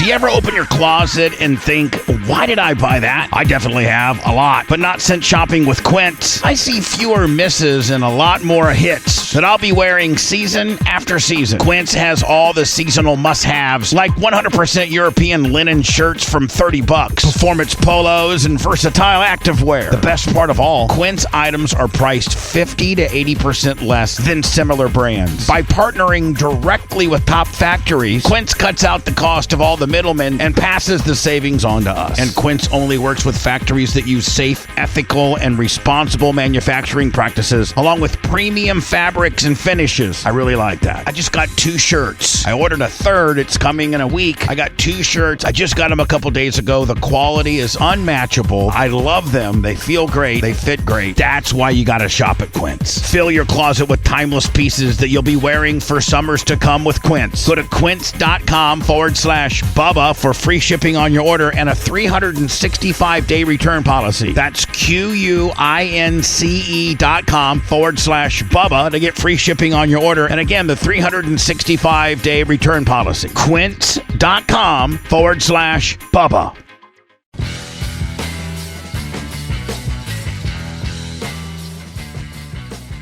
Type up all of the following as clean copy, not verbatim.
Do you ever open your closet and think, why did I buy that? I definitely have, a lot. But not since shopping with Quince. I see fewer misses and a lot more hits that I'll be wearing season after season. Quince has all the seasonal must-haves, like 100% European linen shirts from $30, performance polos, and versatile activewear. The best part of all, Quince items are priced 50 to 80% less than similar brands. By partnering directly with top factories, Quince cuts out the cost of all the middlemen and passes the savings on to us. And Quince only works with factories that use safe, ethical, and responsible manufacturing practices, along with premium fabrics and finishes. I really like that. I just got 2 shirts. I ordered a third. It's coming in a week. I got 2 shirts. I just got them a couple days ago. The quality is unmatchable. I love them. They feel great. They fit great. That's why you got to shop at Quince. Fill your closet with timeless pieces that you'll be wearing for summers to come with Quince. Go to quince.com/Bubba for free shipping on your order and a 365-day return policy. That's QUINCE.com/Bubba to get free shipping on your order. And again, the 365-day return policy. Quince.com/Bubba.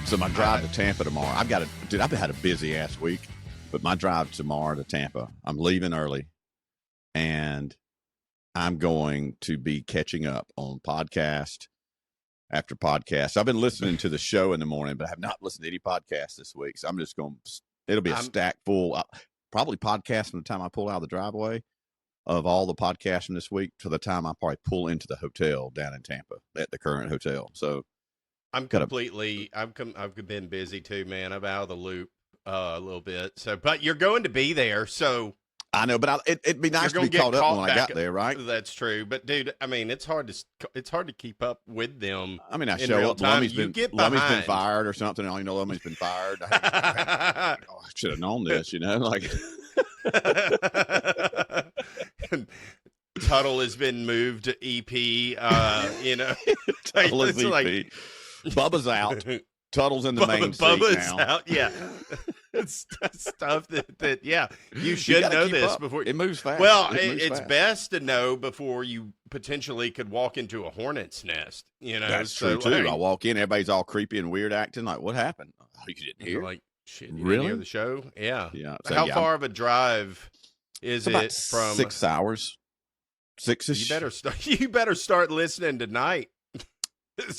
So my drive to Tampa tomorrow, I've had a busy ass week, but my drive tomorrow to Tampa, I'm leaving early and I'm going to be catching up on podcast after podcast. I've been listening to the show in the morning, but I have not listened to any podcasts this week. So I'm just going to, it'll be a stack full, probably podcast from the time I pull out of the driveway of all the podcasts from this week to the time I probably pull into the hotel down in Tampa at the current hotel. So I've been busy too, man. I'm out of the loop a little bit. So, but you're going to be there. So I know, but it'd be nice to be caught up when I got there, right? That's true. But dude, I mean, it's hard to keep up with them. I mean, I show up. Lummy's been fired or something. I only know Lummy's been fired. I should have known this, like. Tuttle has been moved to EP. Tuttle is EP. Like, Bubba's out. Tuttle's in the main seat Bubba's now. Out. Yeah, it's stuff that you should know this before it moves fast. Well, it's best to know before you potentially could walk into a hornet's nest. That's true too. I walk in, everybody's all creepy and weird acting. Like, what happened? Oh, you didn't hear? Like, shit, you really? Didn't hear the show? Yeah. So, how far of a drive is it from? 6 hours. 6-ish. You better start listening tonight.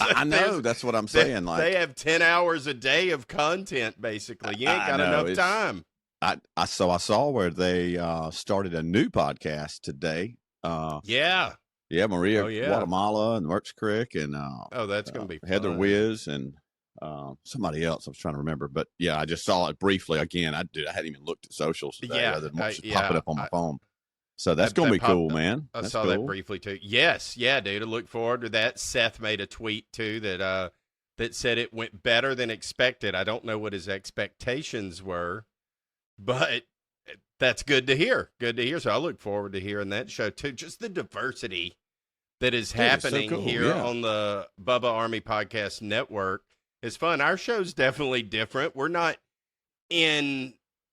I know. That's what I'm saying. They have 10 hours a day of content, basically. You ain't got enough time. I saw where they started a new podcast today. Yeah, Maria Guatemala and Merch Creek and that's gonna be Heather fun. Wiz and somebody else I was trying to remember, but I just saw it briefly again. I hadn't even looked at socials today other than what's popping up on my phone. So that's going to be cool, man. I saw that briefly too. Yes. Yeah, dude. I look forward to that. Seth made a tweet too that said it went better than expected. I don't know what his expectations were, but that's good to hear. Good to hear. So I look forward to hearing that show too. Just the diversity that is happening here on the Bubba Army Podcast Network is fun. Our show's definitely different. We're not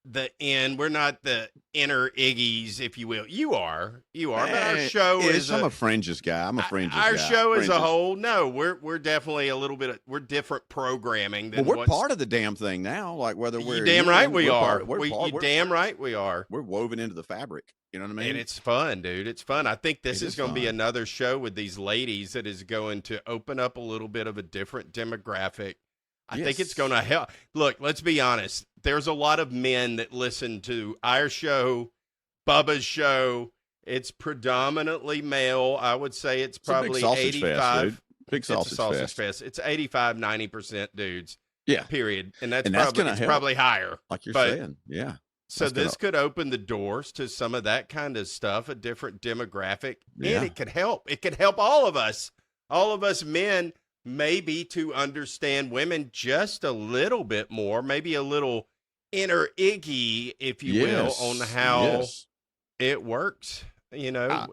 we're not the inner Iggies, if you will. You are. But our show is. I'm a fringes guy. Our show as a whole, no, we're definitely a little bit. We're different programming than. Well, we're part of the damn thing now. Like whether we're. You damn right we are. Damn right we are. We're woven into the fabric. You know what I mean? And it's fun, dude. It's fun. I think this is going to be another show with these ladies that is going to open up a little bit of a different demographic. I think it's going to help. Look, let's be honest. There's a lot of men that listen to our show, Bubba's show. It's predominantly male. I would say it's probably 85. Big sausage fest. It's 85, 90% dudes. Yeah. Period. And that's probably higher. Like you're saying. Yeah. So this could open the doors to some of that kind of stuff, a different demographic. Yeah. And it could help. It could help all of us men, maybe to understand women just a little bit more, maybe a little inner Iggy, if you will, on how it works. I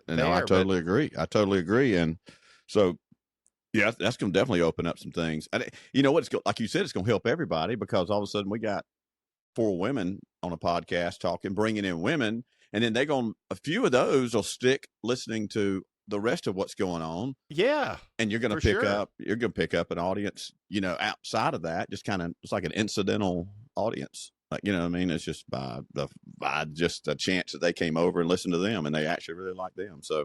totally agree. And so, that's going to definitely open up some things. And like you said, it's going to help everybody because all of a sudden we got 4 women on a podcast talking, bringing in women. and then a few of those will stick listening to the rest of what's going on. Yeah. And you're going to pick up an audience, outside of that, just kind of, it's like an incidental audience. Like, you know what I mean? It's just by just a chance that they came over and listened to them, and they actually really like them. So,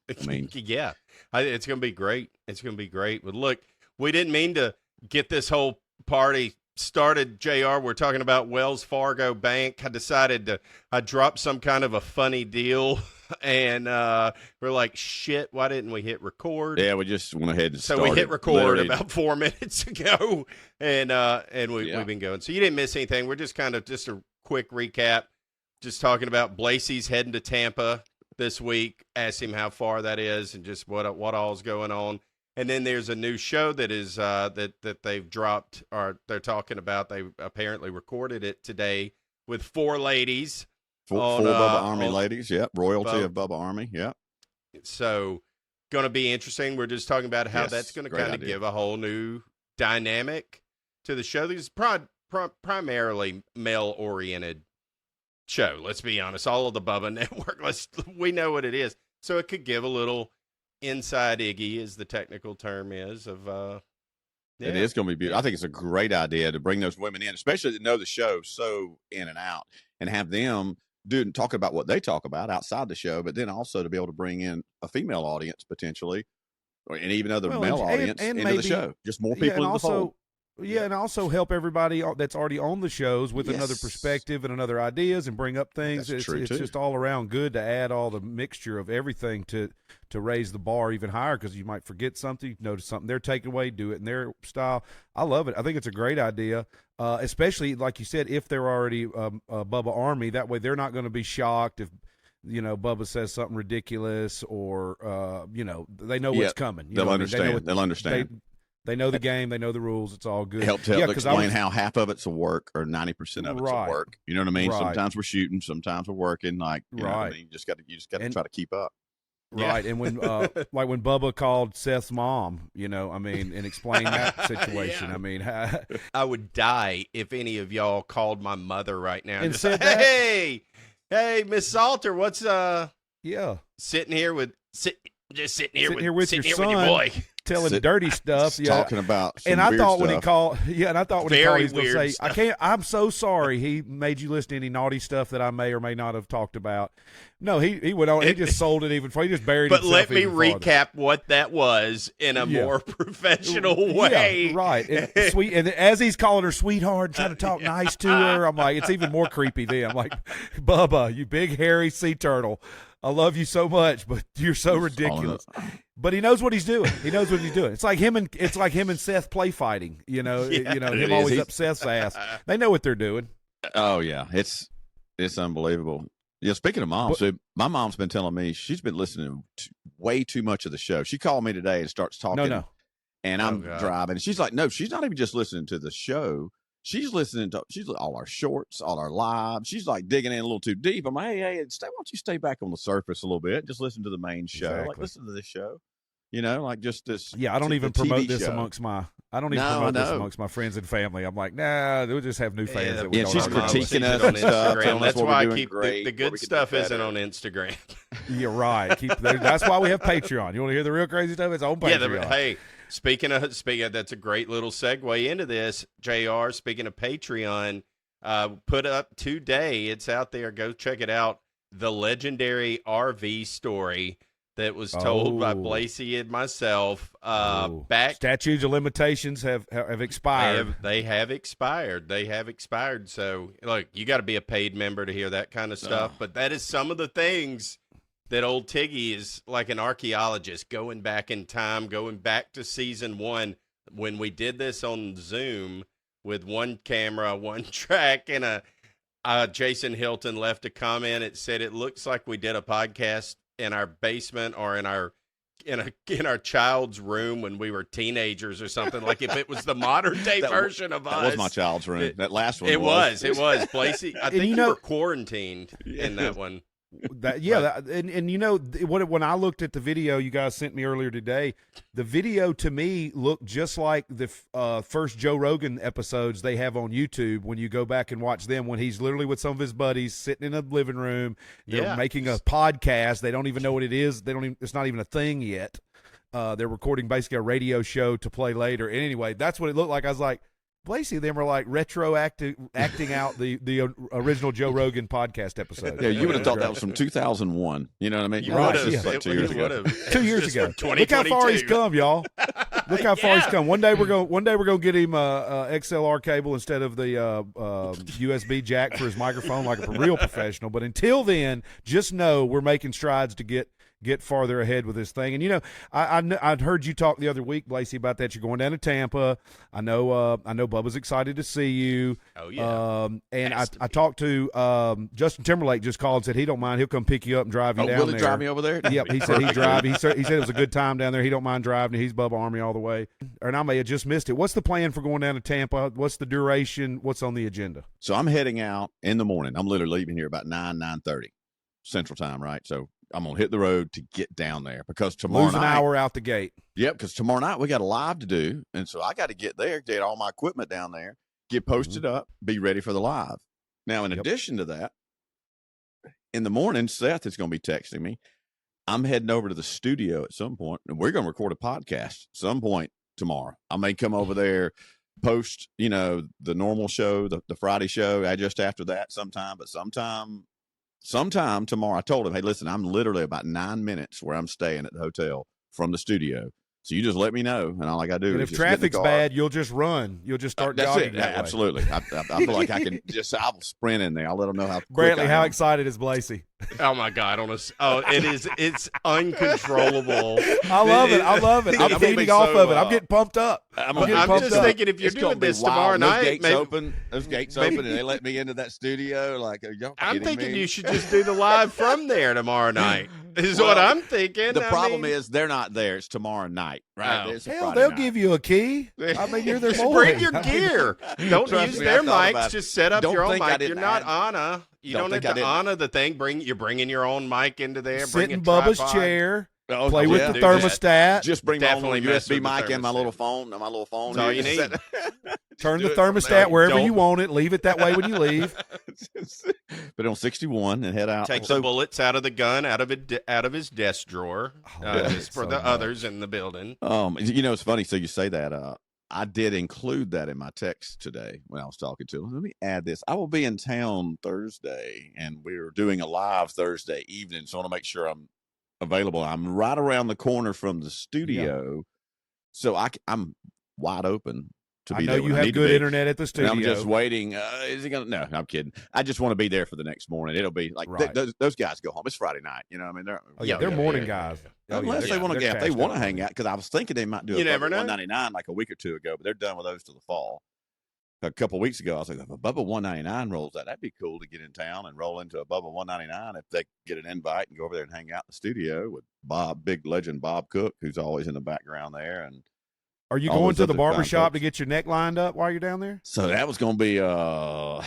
I mean, yeah, it's going to be great. It's going to be great. But look, we didn't mean to get this whole party started, JR. We're talking about Wells Fargo Bank. I dropped some kind of a funny deal, and we're like, shit, why didn't we hit record? Yeah, we just went ahead and started. So we hit record about 4 minutes ago, and we've been going. So you didn't miss anything. We're just a quick recap, just talking about Blasey's heading to Tampa this week. Asked him how far that is and just what all's going on. And then there's a new show that is that they've dropped, or they're talking about. They apparently recorded it today with 4 ladies. Four Bubba Army ladies, yep. Royalty of Bubba Army, yep. So, going to be interesting. We're just talking about how that's going to kind of give a whole new dynamic to the show. This is primarily male-oriented show. Let's be honest. All of the Bubba Network, we know what it is. So it could give a little inside Iggy, as the technical term is, of It is going to be beautiful. I think it's a great idea to bring those women in, especially that know the show so in and out, and have them talk about what they talk about outside the show, but then also to be able to bring in a female audience potentially, and even other male audience into the show. Just more people in the fold. Yeah, and also help everybody that's already on the shows with another perspective and another ideas, and bring up things. It's just all around good to add all the mixture of everything to raise the bar even higher, because you might forget something, notice something they're taking away, do it in their style. I love it. I think it's a great idea, especially, like you said, if they're already a Bubba Army. That way they're not going to be shocked if Bubba says something ridiculous, or they know what's coming. They'll understand. They'll understand. They know the game. They know the rules. It's all good. Help explain how half of it's a work or 90% of it's a work. You know what I mean? Right. Sometimes we're shooting, sometimes we're working. Like, you know what I mean? You just got to try to keep up. Right. And when like when Bubba called Seth's mom, and explained that situation. I mean, I would die if any of y'all called my mother right now and just said, hey, Miss Salter, what's sitting here with your boy. Telling dirty stuff, talking about some and I thought stuff. when he called, and I thought when he called, he was going to say, stuff. I'm so sorry he made you listen to any naughty stuff that I may or may not have talked about. No, he went on, he just sold it even further. He just buried But himself. But let me recap what that was in a more professional way. Yeah, right. And sweet, and as he's calling her sweetheart, trying to talk nice to her, I'm like, it's even more creepy then. I'm like, Bubba, you big hairy sea turtle, I love you so much, but you're so ridiculous. But he knows what he's doing. He knows what he's doing. It's like him and Seth play fighting. Him always up Seth's ass. They know what they're doing. Oh yeah, it's unbelievable. Yeah, speaking of moms, so my mom's been telling me she's been listening to way too much of the show. She called me today and starts talking. No. And I'm driving, and she's like, no, she's not even just listening to the show. She's listening to all our shorts, all our lives. She's like digging in a little too deep. I'm like, hey, why don't you stay back on the surface a little bit? Just listen to the main show. Exactly. Like, listen to this show. Like just this. Yeah, I don't even promote this show. amongst my. I don't even promote this amongst my friends and family. I'm like, nah, we'll just have new fans. That we don't she's know. critiquing us on Instagram. That's why I keep great, the good stuff isn't on Instagram. You're right. That's why we have Patreon. You want to hear the real crazy stuff? It's on Patreon. Hey. Speaking of, that's a great little segue into this, JR. Speaking of Patreon, put up today. It's out there. Go check it out. The legendary RV story that was told by Blasey and myself. Back statutes of limitations have expired. They have expired. So look, you got to be a paid member to hear that kind of stuff. But that is some of the things that old Tiggy is like an archaeologist, going back in time, going back to season 1 when we did this on Zoom with one camera, one track, and Jason Hilton left a comment. It said it looks like we did a podcast in our basement or in our child's room when we were teenagers or something. Like if it was the modern day version of us. That was my child's room. That last one. It was Blasey. I think you were quarantined in that one. And you know when I looked at the video you guys sent me earlier today, the video to me looked just like the first Joe Rogan episodes they have on YouTube. When you go back and watch them, when he's literally with some of his buddies sitting in a living room, they're making a podcast. They don't even know what it is. It's not even a thing yet. They're recording basically a radio show to play later. And anyway, that's what it looked like. I was like, Blasey, them are like acting out the original Joe Rogan podcast episode. Yeah, you would have thought that was from 2001. You know what I mean? You right. Like 2 years ago. 2 years ago. Look how far he's come, y'all. Look how far he's come. One day we're gonna get him a XLR cable instead of the USB jack for his microphone, like a real professional. But until then, just know we're making strides to get farther ahead with this thing. And, you know, I'd heard you talk the other week, Blasey, about that. You're going down to Tampa. I know Bubba's excited to see you. Oh, yeah. And I talked to Justin Timberlake just called and said he don't mind. He'll come pick you up and drive you down will there. Will he drive me over there? Yep, he said he'd drive. He said it was a good time down there. He don't mind driving. He's Bubba Army all the way. And I may have just missed it. What's the plan for going down to Tampa? What's the duration? What's on the agenda? So I'm heading out in the morning. I'm literally leaving here about 9:30 Central Time, right? So I'm going to hit the road to get down there because tomorrow night. Lose an hour out the gate. Yep, because tomorrow night we got a live to do. And so I got to get there, get all my equipment down there, get posted up, be ready for the live. Now, in addition to that, in the morning, Seth is going to be texting me. I'm heading over to the studio at some point, and we're going to record a podcast at some point tomorrow. I may come over there, post, the normal show, the Friday show, just after that sometime, but sometime tomorrow. I told him, hey, listen, I'm literally about 9 minutes where I'm staying at the hotel from the studio. So you just let me know, and all I got to do is if traffic's bad, you'll just run. You'll just start jogging. That's it. Absolutely. I feel like I can I'll sprint in there. I'll let them know how quick Brantley, how excited is Blasey? Oh my God! It's uncontrollable. I love it. I'm feeding off of it. I'm getting pumped up. I'm just thinking if you're doing this tomorrow night, those gates open, and they let me into that studio. Like, are y'all I'm thinking me? You should just do the live from there tomorrow night. What I'm thinking. The problem is they're not there. It's tomorrow night, right? Oh. Hell, they'll give you a key. I mean, you're their boy. Bring your gear. Don't use their mics. Just set up your own mic. You're not Anna. You don't have to Anna the thing. You're bringing your own mic into there. Sit in Bubba's chair. Play with the thermostat. Just bring my own USB mic and my little phone. That's all you need. Turn the thermostat wherever you want it. Leave it that way when you leave. But on 61 and head out. Take the bullets out of the gun, out of his desk drawer, just for the others in the building. It's funny. So you say that. I did include that in my text today when I was talking to him. Let me add this. I will be in town Thursday, and we're doing a live Thursday evening, so I want to make sure I'm available. I'm right around the corner from the studio, so I'm wide open to be there. I know you have good internet at the studio. And I'm just waiting. Is he going to? No, I'm kidding. I just want to be there for the next morning. It'll be like those guys go home. It's Friday night. You know what I mean? They're morning guys. Unless they want to, if they want to hang out, because I was thinking they might do a Bubba 199 like a week or two ago, but they're done with those till the fall. A couple of weeks ago, I was like, if a Bubba 199 rolls out, that'd be cool to get in town and roll into a Bubba 199 if they get an invite and go over there and hang out in the studio with big legend Bob Cook, who's always in the background there. And are you going to the barbershop to get your neck lined up while you're down there? So that was going to be, so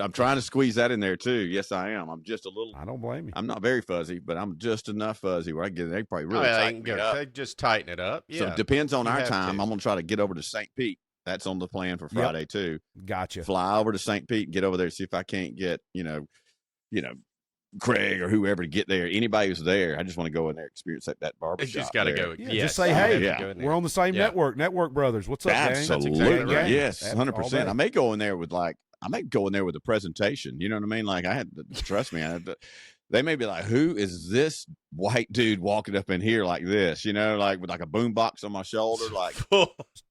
I'm trying to squeeze that in there too. Yes, I am. I'm just a little. I don't blame you. I'm not very fuzzy, but I'm just enough fuzzy where I get. They probably really tighten me up. They just tighten it up. Yeah. So it depends on our time. I'm going to try to get over to St. Pete. That's on the plan for Friday too. Gotcha. Fly over to St. Pete and get over there. See if I can't get Craig or whoever to get there. Anybody who's there, I just want to go in there, experience that barbershop. You just got to go. Yeah, just say, hey, we're on the same network. Network Brothers. What's up, Absolutely. gang? Absolutely. Exactly yes, 100%. I may go in there with a presentation. You know what I mean? Like trust me, they may be like, who is this white dude walking up in here like this? Like with like a boombox on my shoulder, like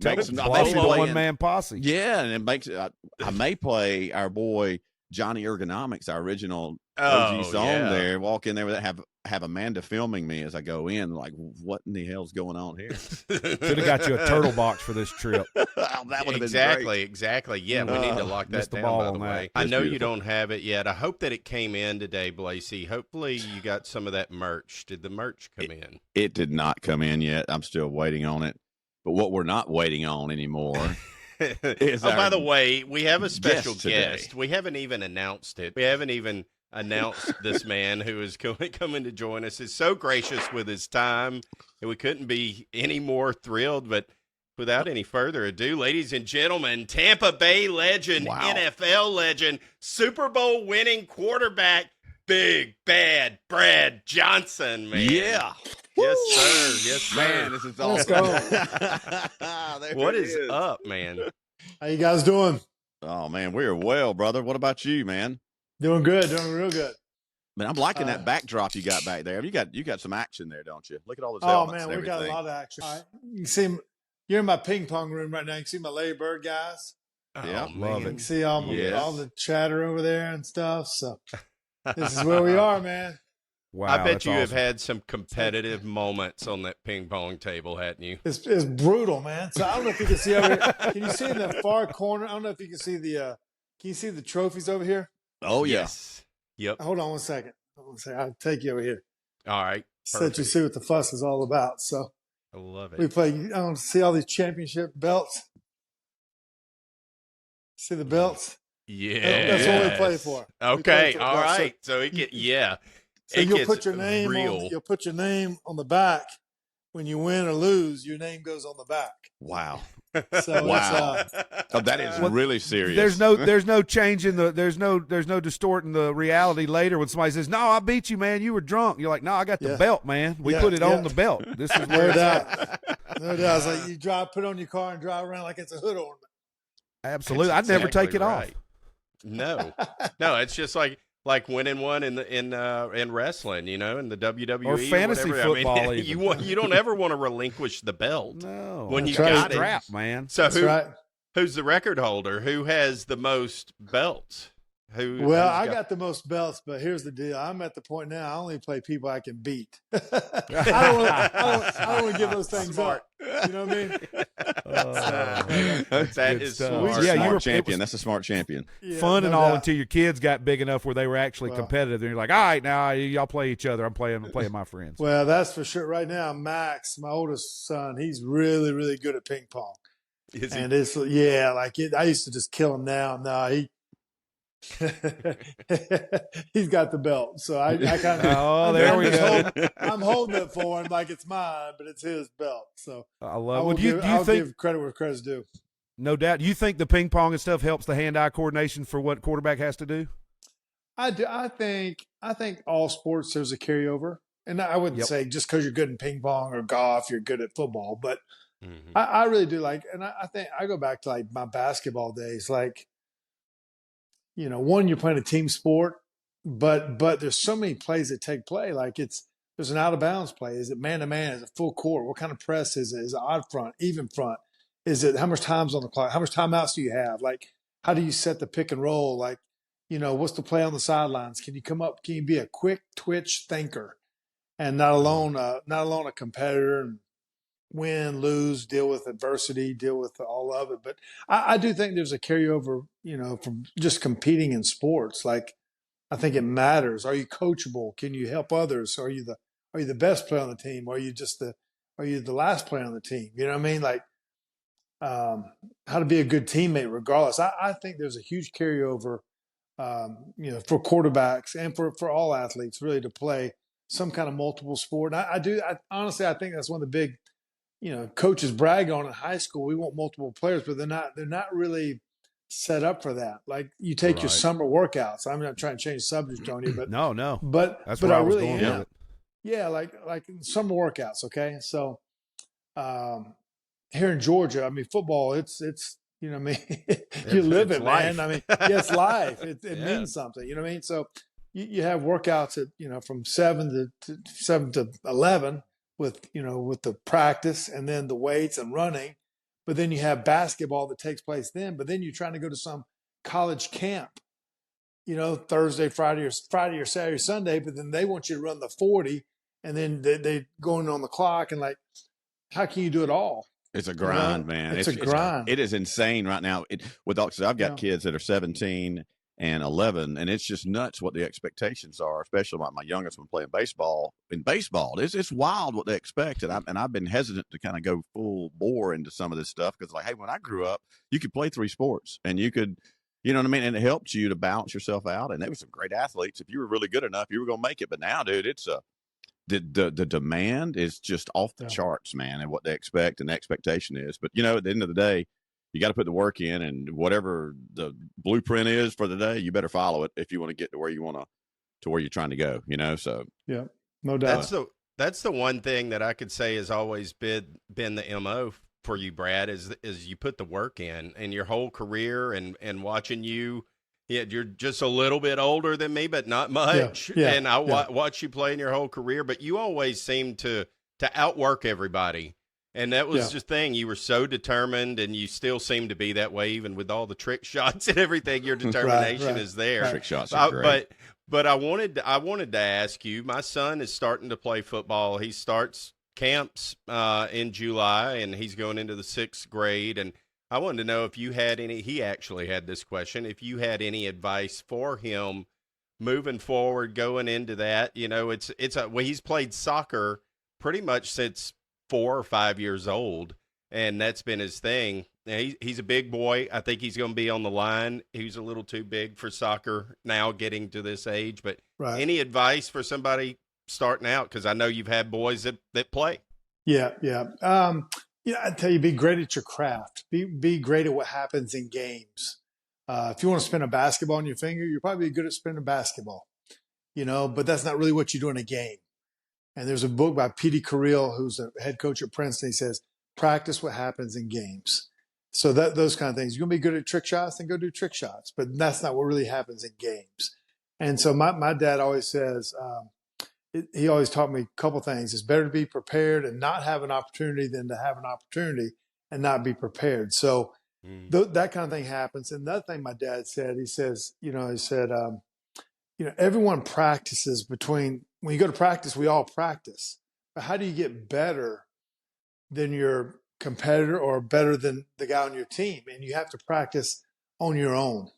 makes one-man posse. Yeah, and it makes I may play our boy Johnny Ergonomics, our original OG song there. Walk in there with that, have Amanda filming me as I go in, like, what in the hell's going on here? Should have got you a turtle box for this trip. That would have been great. Exactly. Yeah, we need to lock that down, by the way. I know you don't have it yet. I hope that it came in today, Blasey. Hopefully you got some of that merch. Did the merch come in? It did not come in yet. I'm still waiting on it. But what we're not waiting on anymore is by the way, we have a special guest. We haven't even announced it. We haven't even announce this man who is coming to join us. Is so gracious with his time, and we couldn't be any more thrilled. But without any further ado, ladies and gentlemen, Tampa Bay legend, NFL legend, Super Bowl winning quarterback, Big Bad Brad Johnson, man. Yeah. Yes, sir. Yes, sir. Man, this is awesome. Let's go. What is up, man? How you guys doing? Oh, man, we are well, brother. What about you, man? Doing good. Doing real good. Man, I'm liking that backdrop you got back there. You got some action there, don't you? Look at all those Oh, helmets man, and we got a everything. lot of action. All right. You can see, you're in my ping pong room right now. You can see my Larry Bird guys. Yeah, love You it. can see all the chatter over there and stuff. So this is where we are, man. Wow, I bet that's you have awesome. had some competitive moments on that ping pong table, hadn't you? It's brutal, man. So I don't know if you can see over here. Can you see in the far corner? I don't know if you can see the can you see the trophies over here? Oh, yeah. Yes. Yep. Hold on one second. I'll take you over here. All right. So that you see what the fuss is all about. So I love it. we play. I don't see all these championship belts. See the belts? Yeah. That's what we play for. We play Okay. for All belts. right. So So it you'll gets put your name real. on. You'll put your name on the back. When you win or lose, your name goes on the back. Wow. So Wow. it's, Oh, that is really serious. There's no change in the there's no distorting the reality later when somebody says, "No, I beat you, man. You were drunk." You're like, "No, I got the belt, man. We put it on the belt. This is no where it's doubt. at." No doubt. It's like you put it on your car and drive around like it's a hood ornament. Absolutely. That's I'd never exactly take it off. right. No, it's just like winning one in wrestling, in the WWE Or fantasy whatever. football. I mean, you don't ever want to relinquish the belt. No, when you That's right. got it. strap, man. So That's right. who's the record holder? Who has the most belts? Well, I got the most belts, but here's the deal. I'm at the point now. I only play people I can beat. I don't want to give those things Smart. up. You know what I mean? That is stuff. smart. Yeah, smart you were- champion. That's a smart champion. Yeah, Fun no and all doubt. until your kids got big enough where they were actually Well. competitive. And you're like, all right, now y'all play each other. I'm playing my friends. Well, that's for sure. Right now, Max, my oldest son, he's really, really good at ping pong. Is he? And it's I used to just kill him now. No, he's got the belt. So I kind of Oh, there we go. I'm holding it for him like it's mine, but it's his belt. So I love it. Do you I'll think, give credit where credit's due. no doubt, do you think the ping pong and stuff helps the hand-eye coordination for what quarterback has to do? I do. I think all sports there's a carryover, and I wouldn't Yep. say just because you're good in ping pong or golf, you're good at football. But Mhm. I really do like, and I think I go back to like my basketball days. Like, one, you're playing a team sport, but there's so many plays that take play. Like there's an out of bounds play. Is it man to man? Is it full court? What kind of press is it? Is it odd front, even front? Is it how much time's on the clock? How much timeouts do you have? Like, how do you set the pick and roll? Like, what's the play on the sidelines? Can you come up? Can you be a quick twitch thinker and not alone a competitor and win, lose, deal with adversity, deal with all of it. But I do think there's a carryover, from just competing in sports. Like, I think it matters. Are you coachable? Can you help others? Are you the best player on the team? Are you the last player on the team? You know what I mean? Like, how to be a good teammate regardless. I think there's a huge carryover, for quarterbacks and for all athletes really to play some kind of multiple sport. And I honestly think that's one of the big, coaches brag on in high school. We want multiple players, but they're not really set up for that. Like, you take your Right. summer workouts. I'm not trying to change the subject on you, but No. but That's but where I I was really going am. with it. Yeah, like summer workouts. Okay, so here in Georgia, I mean, football. It's you know what I mean. You live it's it, man. life. I mean, yeah, it's life. It Yeah. means something. You know what I mean. So you have workouts at from 7 to 11 with the practice and then the weights and running, but then you have basketball that takes place then. But then you're trying to go to some college camp, Thursday, Friday or Saturday, Sunday. But then they want you to run the 40, and then they going on the clock, and like, how can you do it all? It's a grind, man. It's a grind. It is insane right now. I've got kids that are 17 and 11, and it's just nuts what the expectations are, especially like my youngest one playing baseball. In baseball, it's wild what they expect, and I've been hesitant to kind of go full bore into some of this stuff because, like, hey, when I grew up, you could play 3 sports, and you could You know what I mean? And it helped you to balance yourself out. And there were some great athletes. If you were really good enough, you were going to make it. But now, dude, it's the demand is just off the charts, man, and what they expect and the expectation is. But, at the end of the day, you got to put the work in, and whatever the blueprint is for the day, you better follow it if you want to get to where where you're trying to go, So yeah, no doubt. That's the one thing that I could say has always been the MO for you, Brad, is you put the work in, and your whole career and watching you. Yeah, you're just a little bit older than me, but not much. Yeah, and I watch you play in your whole career, but you always seem to outwork everybody. And that was just thing. You were so determined, and you still seem to be that way, even with all the trick shots and everything. Your determination is there. Trick shots are great. But I wanted to ask you. My son is starting to play football. He starts camps in July, and he's going into the 6th grade. And I wanted to know if you had any. He actually had this question. If you had any advice for him moving forward, going into that. He's played soccer pretty much since 4 or 5 years old, and that's been his thing. He's a big boy. I think he's going to be on the line. He's a little too big for soccer now, getting to this age. But any advice for somebody starting out? Because I know you've had boys that play. Yeah. I tell you, be great at your craft. Be great at what happens in games. If you want to spin a basketball on your finger, you're probably good at spinning a basketball, but that's not really what you do in a game. And there's a book by Petey Carril, who's a head coach at Princeton. He says, practice what happens in games. So those kind of things. You're going to be good at trick shots, then go do trick shots. But that's not what really happens in games. And so my dad always says, he always taught me a couple things. It's better to be prepared and not have an opportunity than to have an opportunity and not be prepared. So that kind of thing happens. And another thing my dad said, he said, everyone practices when you go to practice, we all practice. But how do you get better than your competitor or better than the guy on your team? And you have to practice on your own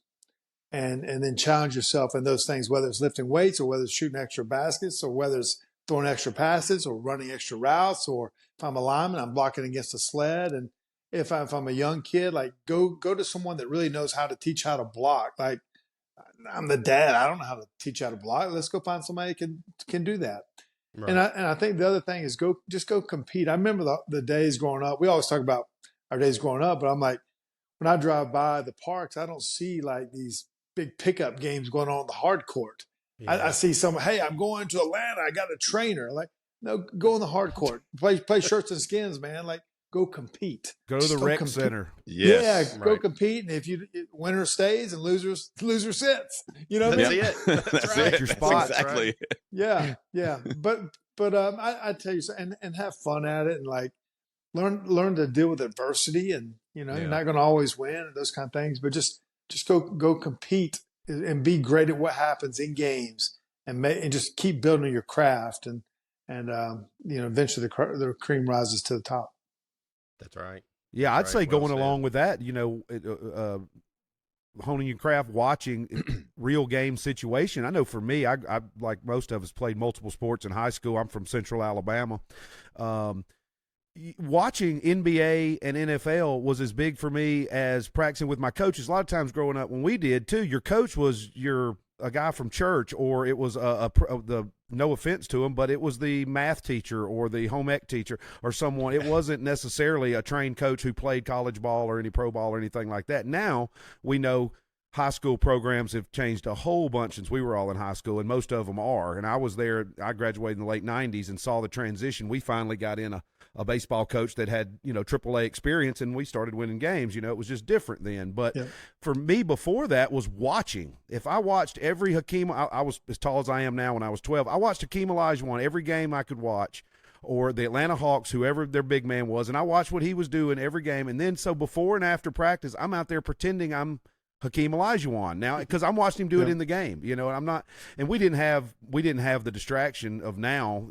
and then challenge yourself in those things, whether it's lifting weights or whether it's shooting extra baskets or whether it's throwing extra passes or running extra routes, or if I'm a lineman, I'm blocking against a sled. And if I'm a young kid, like go to someone that really knows how to teach how to block. Like, I'm the dad. I don't know how to teach how to block. Let's go find somebody who can do that. Right. And I think the other thing is go compete. I remember the days growing up. We always talk about our days growing up, but I'm like, when I drive by the parks, I don't see like these big pickup games going on the hard court. Yeah. I see hey, I'm going to Atlanta. I got a trainer. Like, no, go on the hard court. Play shirts and skins, man. Like, go compete. Go to the rec center. Yes. Yeah, go compete. And if winner stays and loser sits. That's it. That's right. Your spot. Exactly. Right. Yeah. But I tell you, and have fun at it, and like learn to deal with adversity, and you're not going to always win and those kind of things, but just go compete and be great at what happens in games, and just keep building your craft, and eventually the cream rises to the top. That's right. Yeah, I'd say going along with that, honing your craft, watching real game situation. I know for me, I like most of us played multiple sports in high school. I'm from Central Alabama. Watching NBA and NFL was as big for me as practicing with my coaches. A lot of times growing up, when we did too, your coach was a guy from church, or it was no offense to him, but it was the math teacher or the home ec teacher or someone. It wasn't necessarily a trained coach who played college ball or any pro ball or anything like that. Now we know high school programs have changed a whole bunch since we were all in high school, and most of them are. And I was there. I graduated in the late 90s and saw the transition. We finally got in a baseball coach that had, AAA experience, and we started winning games. It was just different then. But for me, before that was watching. If I watched every Hakeem, I was as tall as I am now when I was 12. I watched Hakeem Olajuwon every game I could watch, or the Atlanta Hawks, whoever their big man was, and I watched what he was doing every game. And then so before and after practice, I'm out there pretending I'm Hakeem Olajuwon now, because I'm watching him do it in the game, and I'm not. And we didn't have the distraction of now,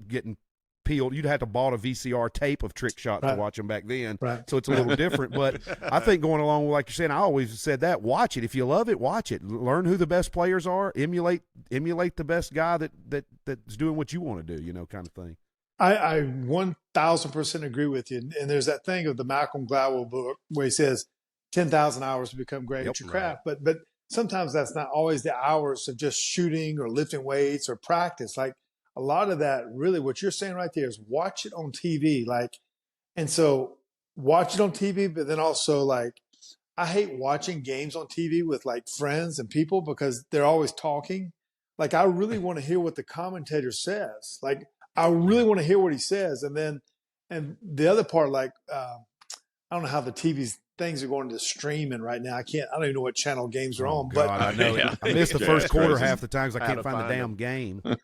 getting peeled. You'd have to bought a VCR tape of trick shots to watch them back then. Right. So it's a little different. But I think going along with, like you're saying, I always said that, watch it. If you love it, watch it. Learn who the best players are. Emulate the best guy that's doing what you want to do, kind of thing. I 1,000% agree with you. And there's that thing of the Malcolm Gladwell book where he says, 10,000 hours to become great at your craft. But sometimes that's not always the hours of just shooting or lifting weights or practice. Like a lot of that, really, what you're saying right there is watch it on TV. Like, and so watch it on TV, but then also like, I hate watching games on TV with like friends and people because they're always talking. Like, I really want to hear what the commentator says. Like, I really want to hear what he says. And the other part, like, I don't know how the TV's things are going to streaming right now. I don't even know what channel games are on. God, but I know. Yeah. I missed the first quarter half the times. I can't find the damn game. I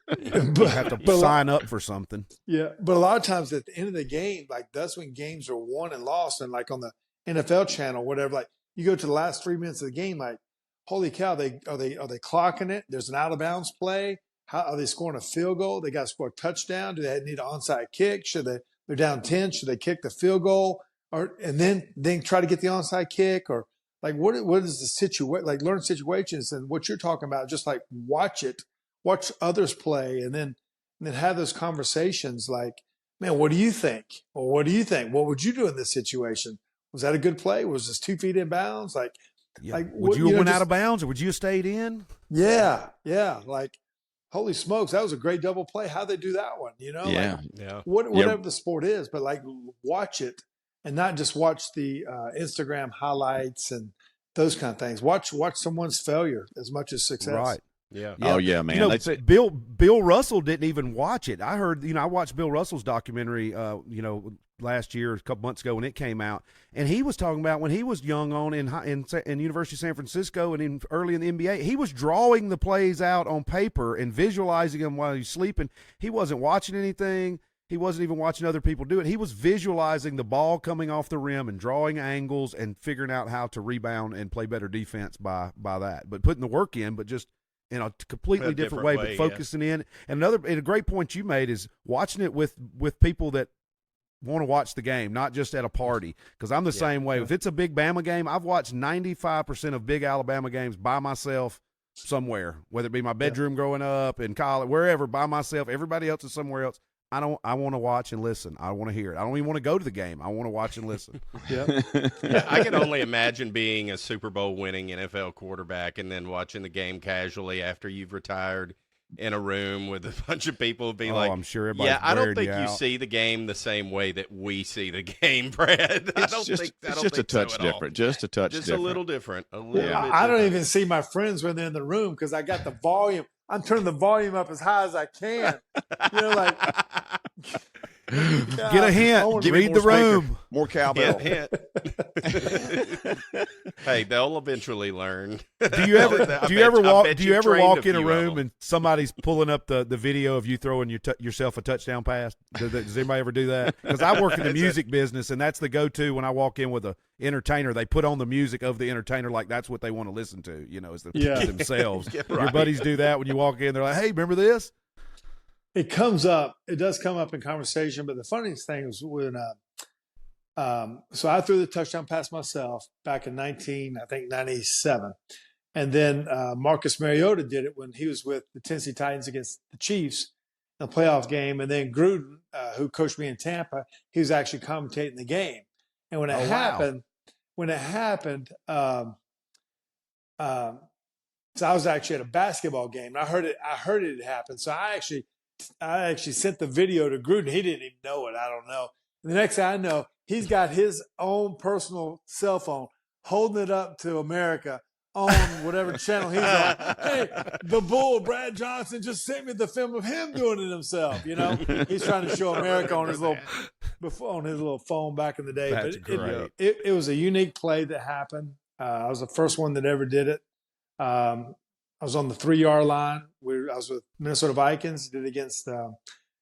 have to sign up for something. Yeah, but a lot of times at the end of the game, like that's when games are won and lost. And like on the NFL channel, whatever, like you go to the last 3 minutes of the game, like, holy cow, are they clocking it? There's an out of bounds play. How are they scoring a field goal? They got to score a touchdown. Do they need an onside kick? They're down 10? Should they kick the field goal? And then try to get the onside kick, or like what is the situation? Like learn situations, and what you're talking about, just like watch others play, and then have those conversations. Like, man, what do you think? Or what do you think? What would you do in this situation? Was that a good play? Was this 2 feet in bounds? Like, would you have went out of bounds, or would you have stayed in? Yeah. Like, holy smokes, that was a great double play. How'd they do that one? Whatever the sport is, but like watch it. And not just watch the Instagram highlights and those kind of things. Watch someone's failure as much as success. Right. Yeah. Oh yeah, man. Bill Russell didn't even watch it. I heard, I watched Bill Russell's documentary, last year, a couple months ago when it came out, and he was talking about when he was young on in University of San Francisco and early in the NBA, he was drawing the plays out on paper and visualizing them while he's sleeping. He wasn't watching anything. He wasn't even watching other people do it. He was visualizing the ball coming off the rim and drawing angles and figuring out how to rebound and play better defense by that. But putting the work in, but just in a completely different way, but focusing in. And a great point you made is watching it with people that want to watch the game, not just at a party. Because I'm the same way. If it's a big Bama game, I've watched 95% of big Alabama games by myself somewhere, whether it be my bedroom growing up, in college, wherever, by myself. Everybody else is somewhere else. I want to watch and listen. I want to hear it. I don't even want to go to the game. I want to watch and listen. Yeah, I can only imagine being a Super Bowl winning NFL quarterback and then watching the game casually after you've retired in a room with a bunch of people being like, I'm sure I don't think you see the game the same way that we see the game, Brad. It's just a touch different. Just a touch different. Just a little different. A little bit I don't even see my friends when they're in the room because I got the volume. I'm turning the volume up as high as I can. Like, get a hint. Read the room. More cowbell. Hint. Hey, they'll eventually learn. Do you ever walk in a room and somebody's pulling up the video of you throwing yourself a touchdown pass? Does anybody ever do that? Because I work in the music business, and that's the go-to when I walk in with a entertainer. They put on the music of the entertainer, like that's what they want to listen to. Is themselves. Right. Your buddies do that when you walk in. They're like, "Hey, remember this?" It comes up. It does come up in conversation. But the funniest thing was when, so I threw the touchdown pass myself back in 97, and then Marcus Mariota did it when he was with the Tennessee Titans against the Chiefs in a playoff game, and then Gruden, who coached me in Tampa, he was actually commentating the game. And when it happened, so I was actually at a basketball game, and I heard it had happened. So I actually sent the video to Gruden. He didn't even know it. I don't know. And the next thing I know, he's got his own personal cell phone holding it up to America on whatever channel he's on. Hey, the Bull, Brad Johnson, just sent me the film of him doing it himself. He's trying to show America on his little phone back in the day. That's great. It was a unique play that happened. I was the first one that ever did it. I was on the 3-yard line. I was with Minnesota Vikings, did it against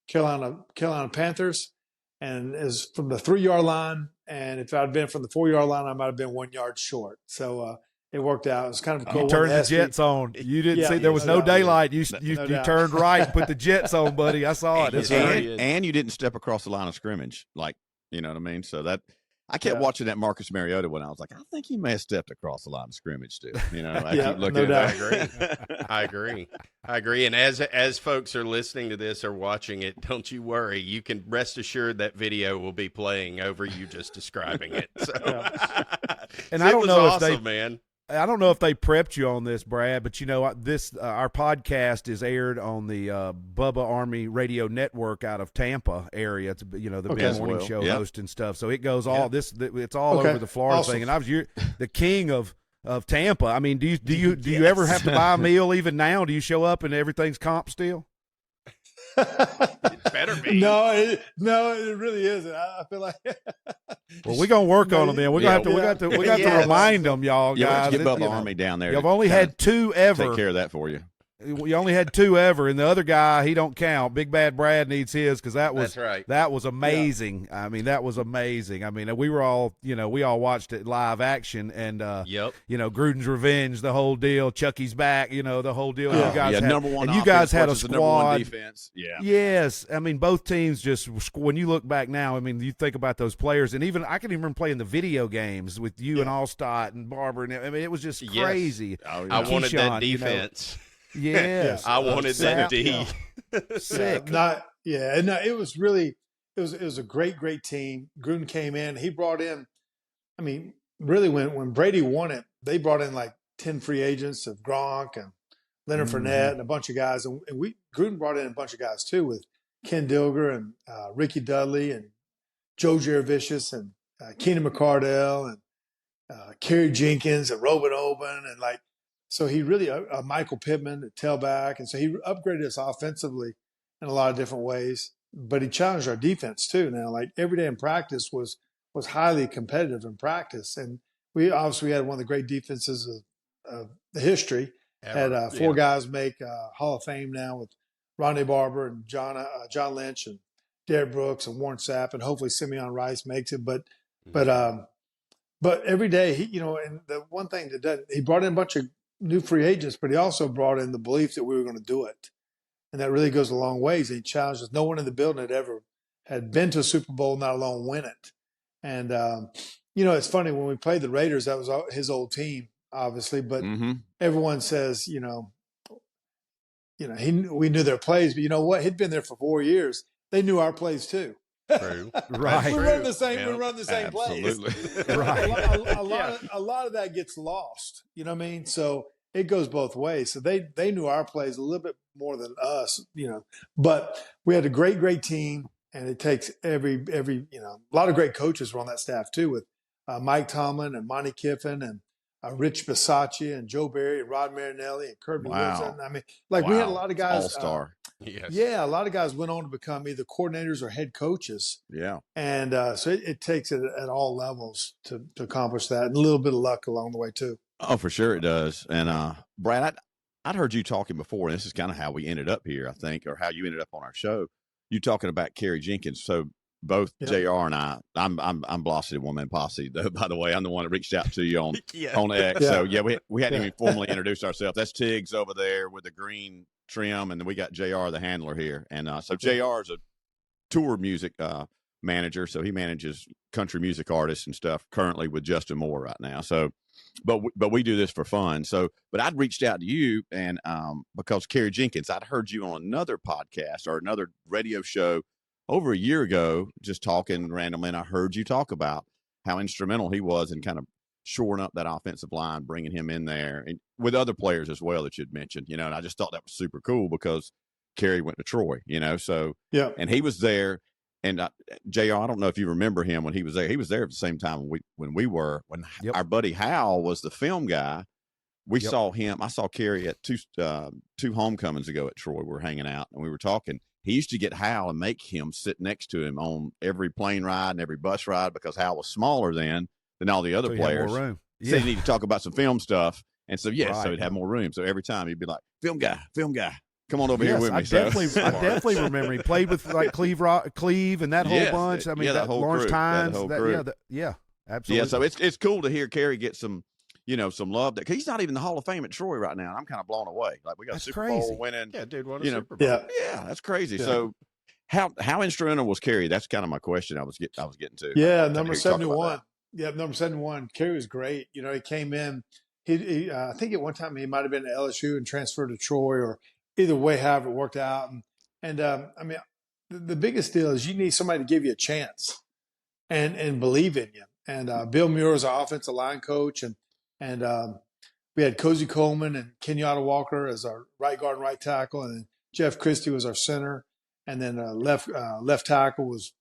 Carolina Panthers, and it was from the 3-yard line. And if I'd been from the 4-yard line, I might have been 1 yard short. So it worked out. It was kind of cool. You turned the jets on. You didn't see there was no daylight. You turned right and put the jets on, buddy. I saw it. And you didn't step across the line of scrimmage, like, you know what I mean? So that. I kept watching that Marcus Mariota when I was like, I think he may have stepped across the line of scrimmage too. I keep looking at that. I agree. And as folks are listening to this or watching it, don't you worry. You can rest assured that video will be playing over you just describing it. So And I don't know awesome, if they, man. I don't know if they prepped you on this, Brad, but this our podcast is aired on the Bubba Army Radio Network out of Tampa area. It's the big morning show host and stuff. So it goes all it's all over the Florida thing. And I was the king of Tampa. I mean, do you ever have to buy a meal even now? Do you show up and everything's comp still? It better be. No, it really isn't. I feel like. Well, we're gonna work on them then. We got to remind them, y'all guys. Let's get Bubba Army down there. You've only had 2 ever. Take care of that for you. We only had 2 ever, and the other guy, he don't count. Big Bad Brad needs his because that's right. That was amazing. Yeah. I mean, that was amazing. I mean, we were all, we all watched it live action, and Gruden's Revenge, the whole deal. Chucky's back, the whole deal. Yeah. You guys had, number one, and you guys had a squad. Number one defense. Yeah. Yes, I mean, both teams just when you look back now, I mean, you think about those players, and even I can even remember playing the video games with you and Allstott and Barber, and I mean, it was just crazy. Yes. Oh, yeah. I wanted that defense. Yes, I wanted that D. Sick. It was really it was a great team. Gruden came in. He brought in. I mean, really, when Brady won it, they brought in like 10 free agents of Gronk and Leonard Fournette and a bunch of guys, and Gruden brought in a bunch of guys too with Ken Dilger and Ricky Dudley and Joe Jaravicius and Keenan McCardell and Kerry Jenkins and Robin Oben and like. So he really, Michael Pittman at tailback, and so he upgraded us offensively in a lot of different ways. But he challenged our defense too. Now, like every day in practice was highly competitive in practice, and we obviously had one of the great defenses of the history. Ever. Had 4 guys make Hall of Fame now with Ronnie Barber and John Lynch and Derek Brooks and Warren Sapp, and hopefully Simeon Rice makes it. But every day he, and the one thing he brought in a bunch of new free agents, but he also brought in the belief that we were going to do it. And that really goes a long ways. He challenged us. No one in the building had been to a Super Bowl, not alone win it. And, it's funny when we played the Raiders, that was his old team, obviously, but everyone says, we knew their plays, but you know what? He'd been there for 4 years. They knew our plays too. True. Right. We run the same. We run the same plays. Right. A lot of that gets lost. You know what I mean? So it goes both ways. So they knew our plays a little bit more than us. But we had a great team, and it takes every a lot of great coaches were on that staff too, with Mike Tomlin and Monty Kiffin and Rich Bisaccia and Joe Barry and Rod Marinelli and Kirby Woodson. I mean, we had a lot of guys. All-star. Yes. Yeah, a lot of guys went on to become either coordinators or head coaches. Yeah. And so it takes it at all levels to accomplish that, and a little bit of luck along the way too. Oh, for sure it does. And Brad, I'd heard you talking before, and this is kind of how we ended up here, I think, or how you ended up on our show. You talking about Kerry Jenkins. So both JR and I'm Blossy One Man Posse, though, by the way. I'm the one that reached out to you on X. Yeah. So we hadn't even formally introduced ourselves. That's Tigs over there with the green trim, and then we got JR the handler here. And so JR is a tour music manager, so he manages country music artists and stuff currently with Justin Moore right now. So but we do this for fun. So but I'd reached out to you, and because Kerry Jenkins, I'd heard you on another podcast or another radio show over a year ago, just talking randomly, and I heard you talk about how instrumental he was in kind of shoring up that offensive line, bringing him in there, and with other players as well that you'd mentioned, and I just thought that was super cool because Kerry went to Troy, so yeah, and he was there. And JR, I don't know if you remember him when he was there. He was there at the same time when our buddy Hal was the film guy. We saw him. I saw Kerry at two homecomings ago at Troy. We were hanging out and we were talking. He used to get Hal and make him sit next to him on every plane ride and every bus ride because Hal was smaller than all the other players. More room. So you need to talk about some film stuff. And so, so he'd have more room. So every time he'd be like, film guy, come on over here with me. I definitely remember. He played with like Cleve and that whole bunch. I mean, that whole Lawrence crew, Tynes. that whole crew. Absolutely. Yeah, so it's cool to hear Kerry get some, some love. Because he's not even in the Hall of Fame at Troy right now. And I'm kind of blown away. Like we got that's Super crazy. Bowl winning. Yeah, dude, what a Super Bowl. Yeah, that's crazy. Yeah. So how instrumental was Kerry? That's kind of my question I was getting to. Yeah, number 71. Yeah, number 71. Kerry was great. He came in. He I think at one time he might have been at LSU and transferred to Troy, or either way, however it worked out. And I mean, the biggest deal is you need somebody to give you a chance and believe in you. Bill Muir was our offensive line coach, and we had Cozy Coleman and Kenyatta Walker as our right guard and right tackle, and then Jeff Christie was our center, and then left tackle was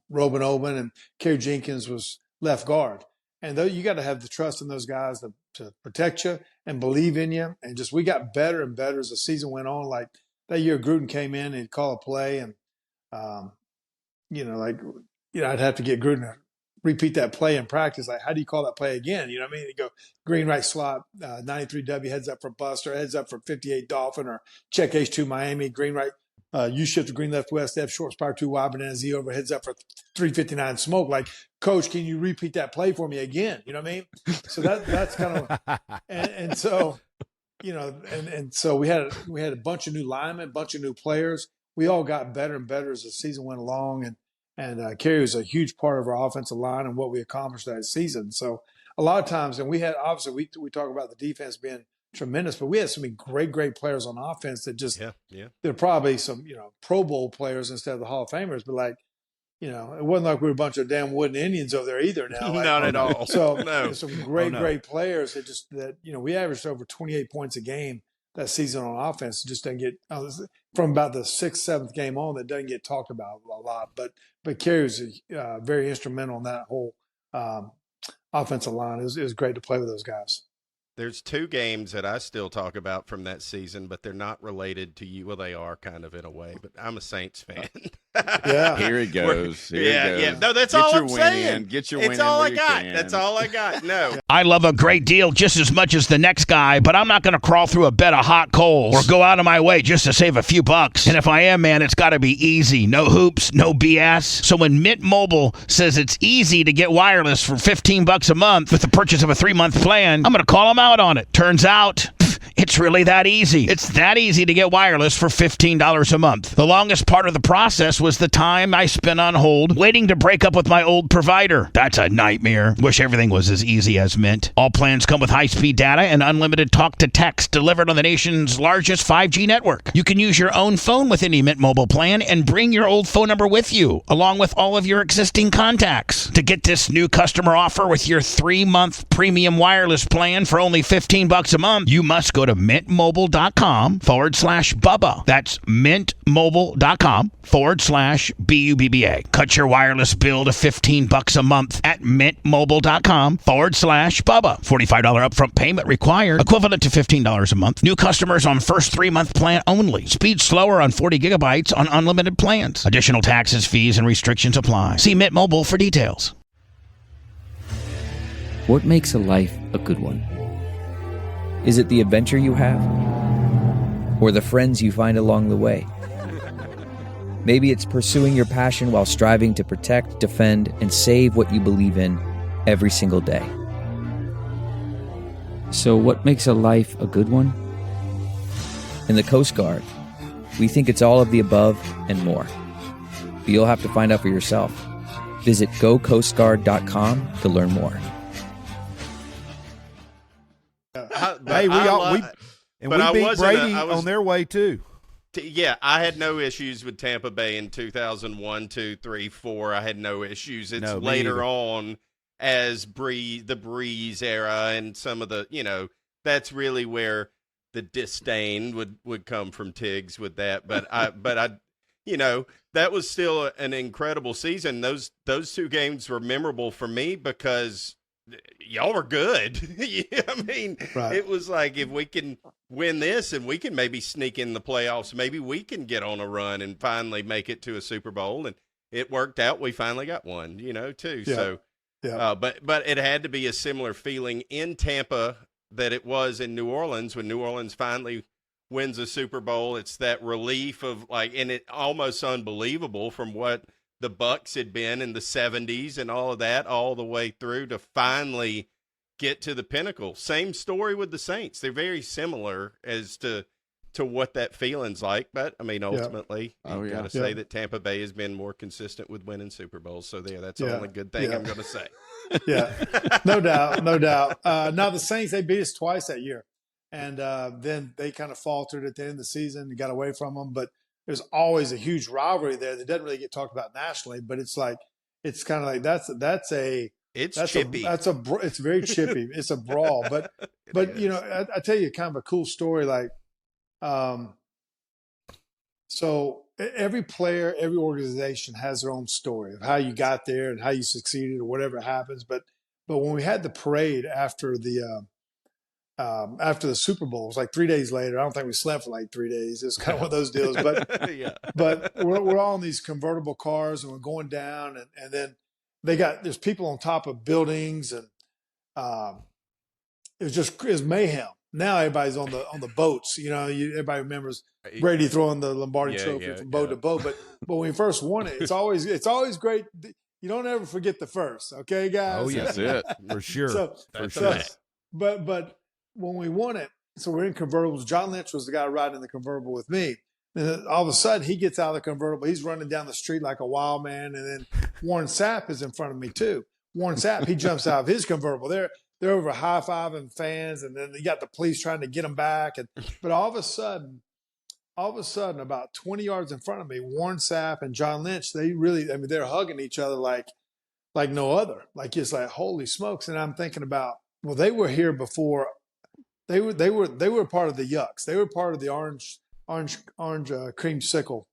Robin Oben, and Kerry Jenkins was left guard. And though you got to have the trust in those guys to protect you and believe in you, and just we got better and better as the season went on. Like that year, Gruden came in and he'd call a play, and I'd have to get Gruden to repeat that play in practice. Like, how do you call that play again? You know what I mean? You go green right slot, 93W heads up for Buster, heads up for 58 Dolphin, or check H2 Miami, green right, U shift to green left west, F short spire 2 wide, banana Z over, heads up for 359 smoke. Like, coach, can you repeat that play for me again? You know what I mean? So that's kind of, and so, and so we had a bunch of new linemen, a bunch of new players. We all got better and better as the season went along, and Kerry was a huge part of our offensive line and what we accomplished that season. So a lot of times, and we had, obviously, we talk about the defense being tremendous, but we had so many great players on offense that just, they're probably some, Pro Bowl players instead of the Hall of Famers, but like, it wasn't like we were a bunch of damn wooden Indians over there either now. Like, not at all. So no. Some great players that we averaged over 28 points a game that season on offense. It just doesn't get from about the 6th, 7th game on, that doesn't get talked about a lot. But Kerry was very instrumental in that whole offensive line. It was great to play with those guys. There's 2 games that I still talk about from that season, but they're not related to you. Well, they are kind of in a way, but I'm a Saints fan. Yeah. Here it goes. Yeah. No, that's all I'm saying. Get your win in. It's all I got. That's all I got. No. I love a great deal just as much as the next guy, but I'm not going to crawl through a bed of hot coals or go out of my way just to save a few bucks. And if I am, man, it's got to be easy. No hoops, no BS. So when Mint Mobile says it's easy to get wireless for $15 a month with the purchase of a 3-month plan, I'm going to call them out on it. Turns out, it's really that easy. It's that easy to get wireless for $15 a month. The longest part of the process was the time I spent on hold waiting to break up with my old provider. That's a nightmare. Wish everything was as easy as Mint. All plans come with high-speed data and unlimited talk-to-text delivered on the nation's largest 5G network. You can use your own phone with any Mint Mobile plan and bring your old phone number with you, along with all of your existing contacts. To get this new customer offer with your 3-month premium wireless plan for only $15 a month, you must go to mintmobile.com/Bubba. That's mintmobile.com/BUBBA. Cut your wireless bill to $15 a month at mintmobile.com/Bubba. $45 upfront payment required, equivalent to $15 a month. New customers on first 3-month plan only. Speed slower on 40 gigabytes on unlimited plans. Additional taxes, fees, and restrictions apply. See Mint Mobile for details. What makes a life a good one? Is it the adventure you have? Or the friends you find along the way? Maybe it's pursuing your passion while striving to protect, defend, and save what you believe in every single day. So what makes a life a good one? In the Coast Guard, we think it's all of the above and more. But you'll have to find out for yourself. Visit gocoastguard.com to learn more. Hey, we beat Brady on their way too. Yeah, I had no issues with Tampa Bay in 2001, 2, 3, 4. I had no issues. It's later on as the Breeze era and some of the, that's really where the disdain would come from Tigs with that. But I that was still an incredible season. Those 2 games were memorable for me because y'all were good. I mean, right. It was like, if we can win this and we can maybe sneak in the playoffs, maybe we can get on a run and finally make it to a Super Bowl. And it worked out. We finally got one, too. Yeah. So, but it had to be a similar feeling in Tampa that it was in New Orleans when New Orleans finally wins a Super Bowl. It's that relief of and it almost unbelievable from what the Bucks had been in the 70s and all of that, all the way through to finally get to the pinnacle. Same story with the Saints. They're very similar as to what that feeling's like. But, I mean, ultimately, you got to say that Tampa Bay has been more consistent with winning Super Bowls. So, that's the only good thing I'm going to say. No doubt. Now, the Saints, they beat us twice that year. And then they kind of faltered at the end of the season and got away from them. But there's always a huge rivalry there that doesn't really get talked about nationally, but it's kind of like that's a It's That's chippy. It's very chippy. It's a brawl, but I tell you kind of a cool story. Like, so every player, every organization has their own story of how you got there and how you succeeded or whatever happens. But when we had the parade after the Super Bowl, it was like 3 days later. I don't think we slept for like 3 days. It was kind of one of those deals. But Yeah. but we're all in these convertible cars and we're going down, and then there's people on top of buildings, and it was mayhem. Now everybody's on the boats. Everybody remembers Brady throwing the Lombardi Trophy from boat to boat. But when we first won it, it's always great. You don't ever forget the first, okay, guys? Oh yeah, That's it for sure. That's But when we won it, so we're in convertibles. John Lynch was the guy riding in the convertible with me. And then all of a sudden, he gets out of the convertible. He's running down the street like a wild man. And then Warren Sapp is in front of me too. Warren Sapp, he jumps out of his convertible. They're over high-fiving fans, and then you got the police trying to get them back. But all of a sudden, about 20 yards in front of me, Warren Sapp and John Lynch, they're hugging each other like no other. Like, it's like, holy smokes. And I'm thinking about, well, they were here before. They were part of the Yucks. They were part of the orange creamsicle,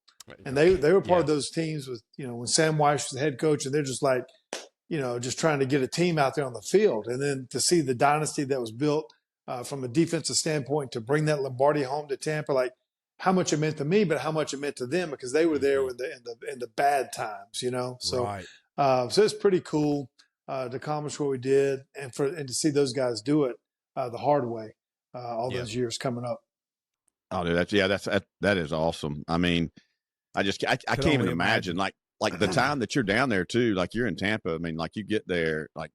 and they were part of those teams with when Sam Weiss was the head coach, and they're just like just trying to get a team out there on the field, and then to see the dynasty that was built from a defensive standpoint to bring that Lombardi home to Tampa, like how much it meant to me, but how much it meant to them because they were there in the bad times, So Right. So it's pretty cool to accomplish what we did, and to see those guys do it the hard way all those years coming up. Oh, dude, that is awesome. I mean, I can't even imagine like the time that you're down there too. Like you're in Tampa. I mean, like you get there, like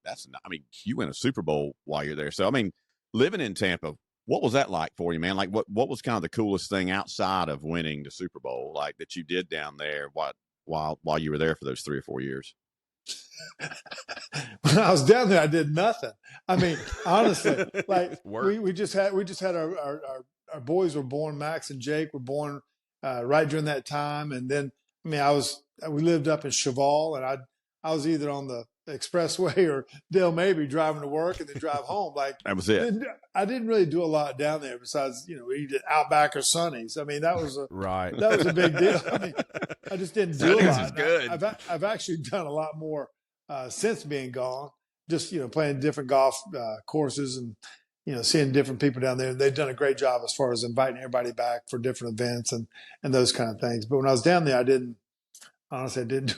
you win a Super Bowl while you're there. So I mean, living in Tampa, what was that like for you, man? Like what was kind of the coolest thing outside of winning the Super Bowl, like that you did down there while you were there for those 3 or 4 years? When I was down there, I did nothing. I mean, honestly, like we just had our boys were born. Max and Jake were born right during that time, and then we lived up in Cheval, and I was either on the expressway or Dale Mabry driving to work and then drive home. Like that was it. I didn't really do a lot down there besides we did Outback or Sonny's. I mean, that was a big deal. I mean, I just didn't do a lot. Is good. I've actually done a lot more since being gone. Just playing different golf courses and seeing different people down there. They've done a great job as far as inviting everybody back for different events and those kind of things. But when I was down there, I didn't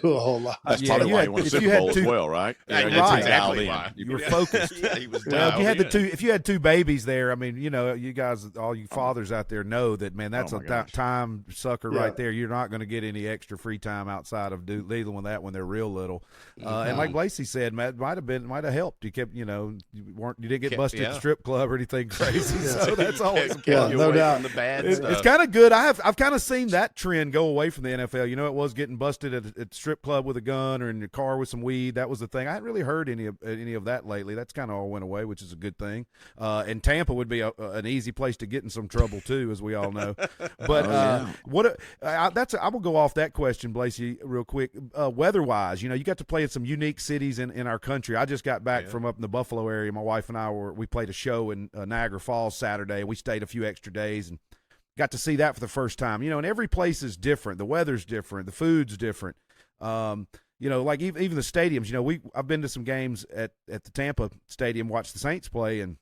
do a whole lot. That's probably why you won the Super Bowl as well, right? That's Right. exactly why. You were focused. He was Well, dialed in. if you had two babies there, I mean, you guys, all you fathers out there know that, man, that's time sucker right there. You're not going to get any extra free time outside of dealing with that when they're real little. And like Lacey said, Matt, might have helped. You kept, you didn't get busted at the strip club or anything crazy. So that's always a plus. No doubt. The bad It's kind of good. I've kind of seen that trend go away from the NFL. It was getting busted at the strip club with a gun or in your car with some weed. That was the thing. I hadn't really heard any of that lately. That's kind of all went away, which is a good thing. And Tampa would be an easy place to get in some trouble too, as we all know. But I will go off that question, Blasey, real quick. Weather-wise, you got to play in some unique cities in our country. I just got back from up in the Buffalo area. My wife and I we played a show in Niagara Falls Saturday. We stayed a few extra days and got to see that for the first time. And every place is different. The weather's different. The food's different. Like even the stadiums, I've been to some games at the Tampa Stadium, watched the Saints play, and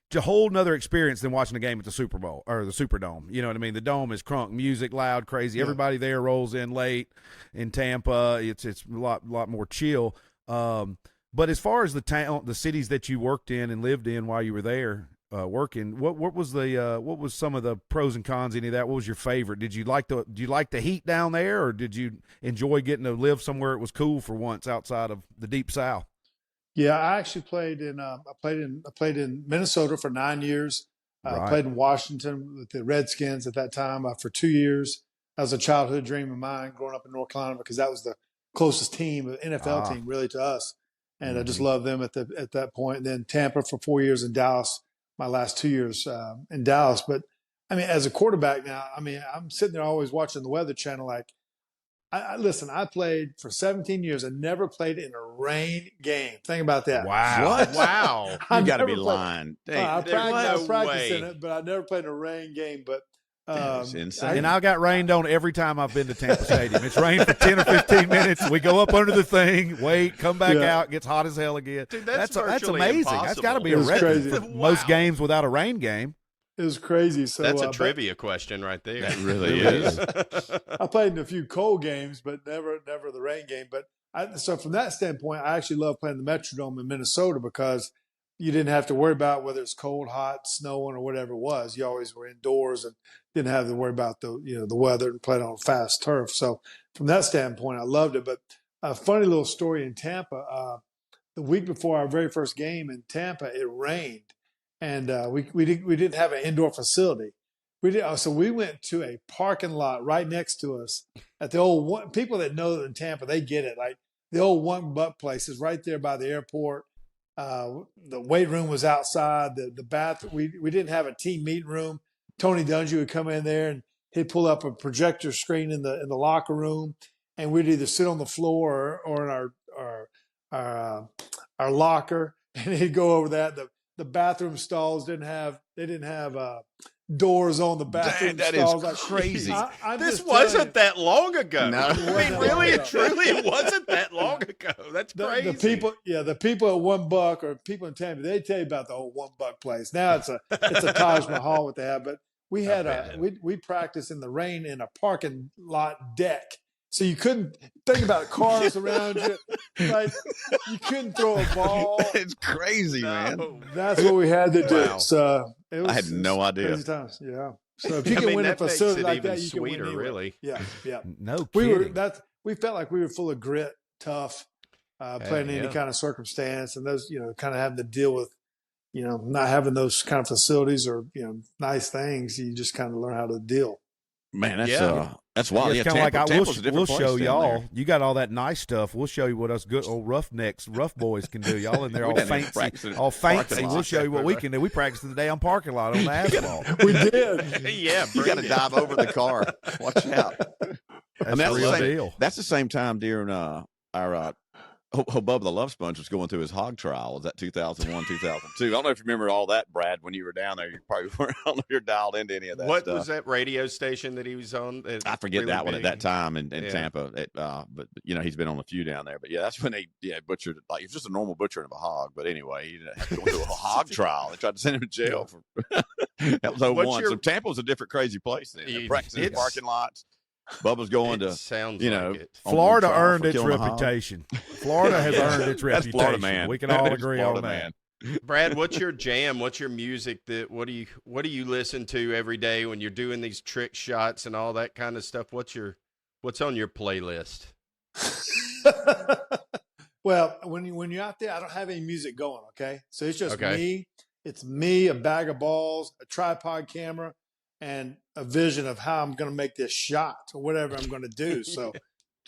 it's a whole nother experience than watching a game at the Super Bowl or the Superdome. You know what I mean? The dome is crunk, music, loud, crazy. Yeah. Everybody there rolls in late. In Tampa, it's a lot more chill. But as far as the cities that you worked in and lived in while you were there, working, what was some of the pros and cons? Any of that? What was your favorite? Do you like the heat down there, or did you enjoy getting to live somewhere it was cool for once outside of the deep South? Yeah, I actually played in Minnesota for 9 years. I played in Washington with the Redskins at that time for 2 years. That was a childhood dream of mine growing up in North Carolina because that was the closest team, NFL team, really to us, and I just loved them at that point. And then Tampa for 4 years in Dallas. My last 2 years in Dallas. But I mean, as a quarterback now, I mean, I'm sitting there always watching the Weather Channel, like, Listen, I played for 17 years and never played in a rain game. Think about that. Wow. What? Wow. You got to be lying. I no practiced in way. it, but I never played in a rain game. But That is insane. And I got rained on every time I've been to Tampa Stadium. It's rained for 10 or 15 minutes. We go up under the thing, wait, come back out, gets hot as hell again. Dude, that's virtually amazing. impossible. That's got to be It a was record crazy. for most games without a rain game. it was crazy. So That's a but trivia question right there. That really is. I played in a few cold games, but never the rain game. But so from that standpoint, I actually love playing the Metrodome in Minnesota because you didn't have to worry about whether it's cold, hot, snowing, or whatever it was. You always were indoors and didn't have to worry about the weather and played on fast turf. So from that standpoint, I loved it. But a funny little story in Tampa. The week before our very first game in Tampa, it rained, and we didn't have an indoor facility. So we went to a parking lot right next to us at the old people that know in Tampa, they get it. Like the old One Buck place is right there by the airport. The weight room was outside. The bath we didn't have a team meeting room. Tony Dungy would come in there and he'd pull up a projector screen in the locker room, and we'd either sit on the floor or in our locker, and he'd go over that. The bathroom stalls didn't have doors on the bathroom That stalls. is crazy. This wasn't that long ago. No. I mean, really and truly, it wasn't that long ago. That's crazy. The people at One Buck or people in Tampa, they tell you about the old One Buck place. Now it's a Taj Mahal what they have, but we had we practiced in the rain in a parking lot deck. So you couldn't think about cars around you. Like you couldn't throw a ball. It's crazy, man. That's what we had to do. Wow. So I had no idea. Crazy times. Yeah. So if you can win a facility like that, you can win anywhere. Really. Yeah. Yeah. No kidding. We felt like we were full of grit, tough, playing in any kind of circumstance, and those kind of having to deal with not having those kind of facilities or nice things. You just kind of learn how to deal. Man, that's wild. It's Yeah, kind of like Tampa's a different we'll place show down y'all. there. You got all that nice stuff. We'll show you what us good old rough boys can do. Y'all in there all We done fancy, practiced all fancy. parking We'll lot. show you what we can do. We practiced in the damn parking lot on the asphalt. We did. Yeah, You got to bring it. dive over the car. Watch out. That's the the real same, deal. That's the same time during our Bubba the Love Sponge was going through his hog trial. Was that 2001, 2002? I don't know if you remember all that, Brad, when you were down there. You probably weren't, I don't know if you're dialed into any of that What stuff. was that radio station that he was on? I forget really that one at big? that time in Tampa. But he's been on a few down there. But yeah, that's when they butchered it. Like, it's just a normal butchering of a hog. But anyway, he had to go through a hog trial. They tried to send him to jail for that was 01. So Tampa was a different crazy place then. They practiced in parking lots. It Bubba's going to sounds like it. Florida trial earned for its killing a hog. reputation. Florida has earned its That's reputation. Florida man. We can That all is agree Florida on that. man. Brad, what's your jam? What's your music? What do you listen to every day when you're doing these trick shots and all that kind of stuff? What's on your playlist? Well, when you're out there, I don't have any music going. Okay, so it's just Okay. me. It's me, a bag of balls, a tripod camera, and a vision of how I'm going to make this shot or whatever I'm going to do. So,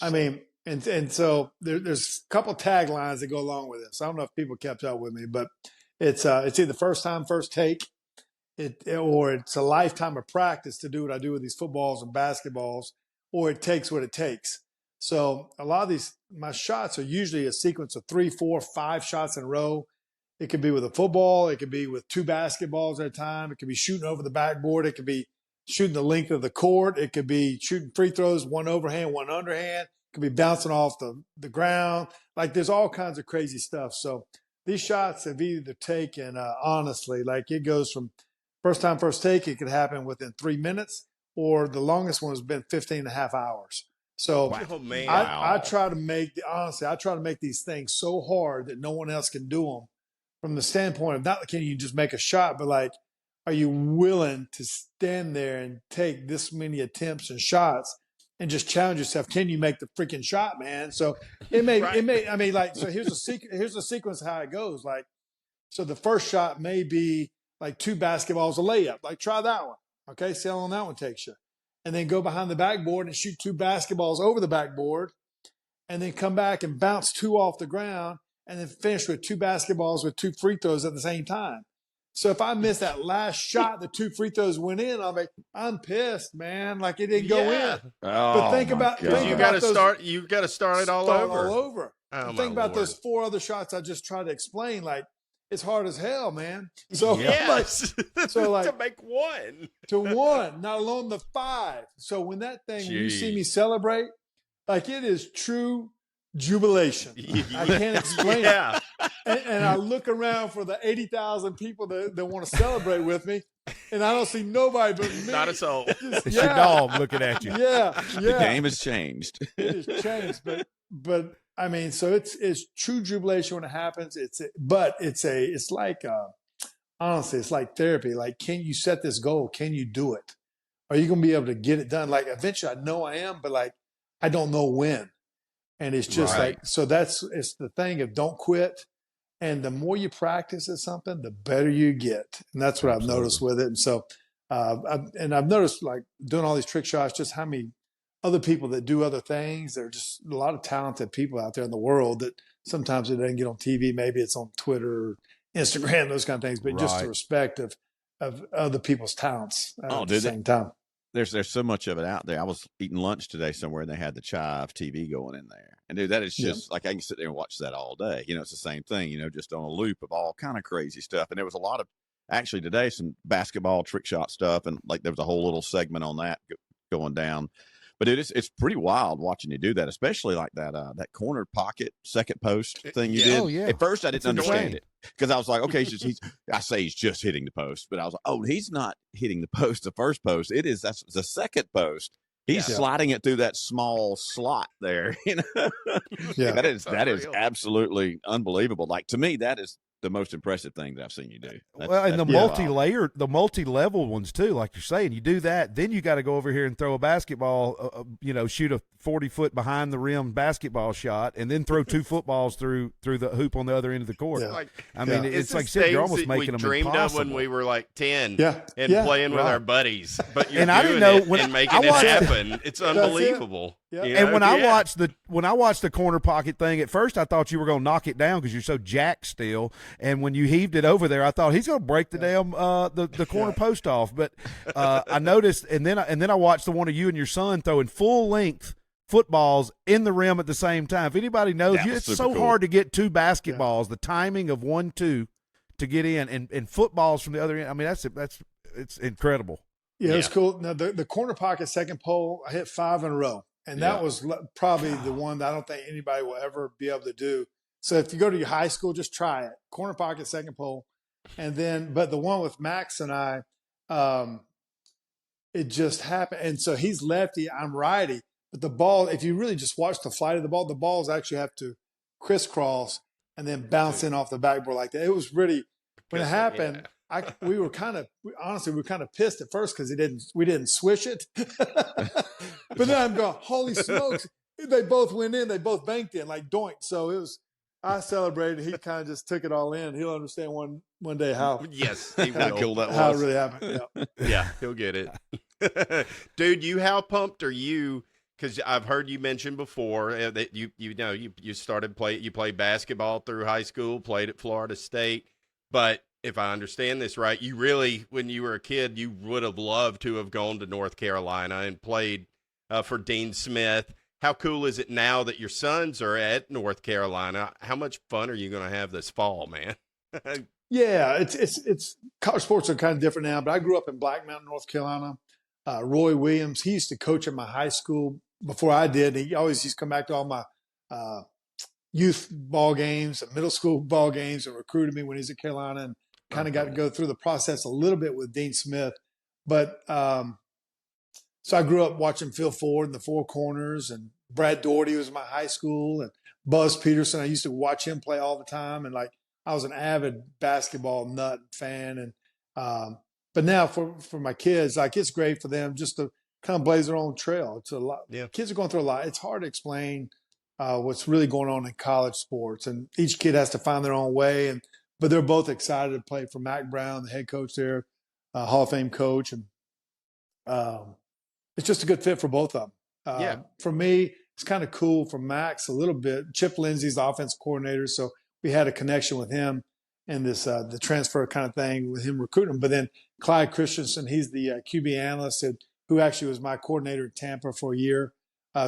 I mean, and so there's a couple taglines that go along with this. I don't know if people kept up with me, but it's either first time, first take, or it's a lifetime of practice to do what I do with these footballs and basketballs, or it takes what it takes. So a lot of my shots are usually a sequence of 3, 4, 5 shots in a row. It could be with a football. It could be with 2 basketballs at a time. It could be shooting over the backboard. It could be shooting the length of the court. It could be shooting free throws, one overhand, one underhand. It could be bouncing off the ground. Like there's all kinds of crazy stuff. So these shots have either taken, honestly, like it goes from first time, first take. It could happen within 3 minutes, or the longest one has been 15 and a half hours. So Oh, man. I try to make these things so hard that no one else can do them, from the standpoint of not can you just make a shot, but like, are you willing to stand there and take this many attempts and shots and just challenge yourself? Can you make the freaking shot, man? So it may, I mean, like, so here's a sequence of how it goes. Like, so the first shot may be like 2 basketballs, a layup. Like, try that one. Okay. See how long that one takes you. And then go behind the backboard and shoot 2 basketballs over the backboard, and then come back and bounce 2 off the ground, and then finish with 2 basketballs with 2 free throws at the same time. So if I miss that last shot, the 2 free throws went in, I'm pissed, man. Like it didn't go in. But think about you got to start it all over. Oh, think about those 4 other shots I just tried to explain. Like it's hard as hell, man. So yes, like to make 1 to 1, not alone the 5. So when that thing, when you see me celebrate, like it is true jubilation. I can't explain it. And I look around for the 80,000 people that want to celebrate with me, and I don't see nobody but me. Not a soul. It's your dog looking at you. Yeah. The game has changed. It has changed, but I mean, so it's true jubilation when it happens. It's like honestly, it's like therapy. Like, can you set this goal? Can you do it? Are you going to be able to get it done? Like eventually, I know I am, but like I don't know when. And it's just like, so it's the thing of don't quit. And the more you practice at something, the better you get. And that's what I've noticed with it. And so, I've noticed like doing all these trick shots, just how many other people that do other things. There are just a lot of talented people out there in the world that sometimes it doesn't get on TV. Maybe it's on Twitter or Instagram, those kind of things, but just the respect of other people's talents at the same time. There's so much of it out there. I was eating lunch today somewhere, and they had the Chive TV going in there. And dude, that is just like I can sit there and watch that all day. It's the same thing. Just on a loop of all kind of crazy stuff. And there was a lot of actually today some basketball trick shot stuff, and like there was a whole little segment on that going down. But it's pretty wild watching you do that, especially like that corner pocket second post thing you did. Oh, yeah. At first, I didn't understand it because I was like, okay, he's just hitting the post, but I was like, oh, he's not hitting the post, the first post. That's the second post. He's sliding it through that small slot there. Yeah, that is absolutely unbelievable. Like to me, that is the most impressive thing that I've seen you do. And the multi-layered, the multi-level ones too, like you're saying, you do that, then you got to go over here and throw a basketball, shoot a 40-foot behind the rim basketball shot, and then throw 2 footballs through the hoop on the other end of the court. Yeah. I mean, it's like said, you're almost making them dreamed impossible. of when we were like 10 and Yeah. playing with our buddies. But you're I doing didn't know it when and making it happen. It's unbelievable. Yeah. And when I watched the corner pocket thing, at first I thought you were going to knock it down because you're so jacked still. And when you heaved it over there, I thought he's going to break the damn the corner post off. But I noticed, and then I watched the one of you and your son throwing full length footballs in the rim at the same time. If anybody knows, it's so hard to get 2 basketballs. The timing of 1-2 to get in, and footballs from the other end. I mean, it's incredible. Yeah, it's cool. Now the corner pocket second pole, I hit 5 in a row. And that was probably the one that I don't think anybody will ever be able to do. So if you go to your high school, just try it. Corner pocket, second pole. And then, but the one with Max and I, it just happened. And so he's lefty, I'm righty. But the ball, if you really just watch the flight of the balls actually have to crisscross and then bounce in off the backboard like that. It was really, when it happened, we were kind of pissed at first because we didn't swish it. But then I'm going, holy smokes. They both went in, they both banked in like doink. So I celebrated. He kind of just took it all in. He'll understand one day how. Yes, he will. How it really happened. Yeah, he'll get it. Dude, how pumped are you? Because I've heard you mention before that you started you played basketball through high school, played at Florida State, but if I understand this right, you really, when you were a kid, you would have loved to have gone to North Carolina and played for Dean Smith. How cool is it now that your sons are at North Carolina? How much fun are you going to have this fall, man? Yeah, it's college sports are kind of different now, but I grew up in Black Mountain, North Carolina. Roy Williams, he used to coach at my high school before I did. He always used to come back to all my youth ball games and middle school ball games and recruited me when he was at Carolina, and kind of got to go through the process a little bit with Dean Smith. But so I grew up watching Phil Ford in the Four Corners, and Brad Doherty was in my high school, and Buzz Peterson. I used to watch him play all the time. And like, I was an avid basketball nut fan. And, but now for my kids, like, it's great for them just to kind of blaze their own trail. It's a lot. Yeah. Kids are going through a lot. It's hard to explain what's really going on in college sports, and each kid has to find their own way. But they're both excited to play for Mac Brown, the head coach there, Hall of Fame coach. And it's just a good fit for both of them. For me, it's kind of cool for Max a little bit. Chip Lindsey's the offensive coordinator, so we had a connection with him. and this the transfer kind of thing with him recruiting him. But then Clyde Christensen, he's the QB analyst who actually was my coordinator at Tampa for a year.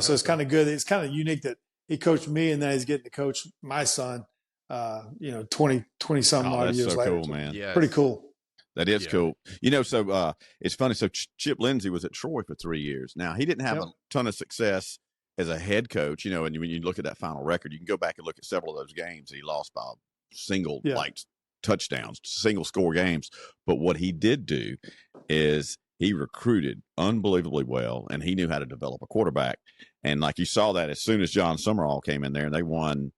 So it's kind of good. It's kind of unique that he coached me and then he's getting to coach my son, 20 some odd years so later. Cool, man. Yes. Pretty cool. That is cool. So it's funny. So Chip Lindsey was at Troy for 3 years. Now, he didn't have a ton of success as a head coach, and when you look at that final record, you can go back and look at several of those games. He lost by single touchdowns, single score games. But what he did do is he recruited unbelievably well, and he knew how to develop a quarterback. And like you saw that as soon as John Summerall came in there, and they won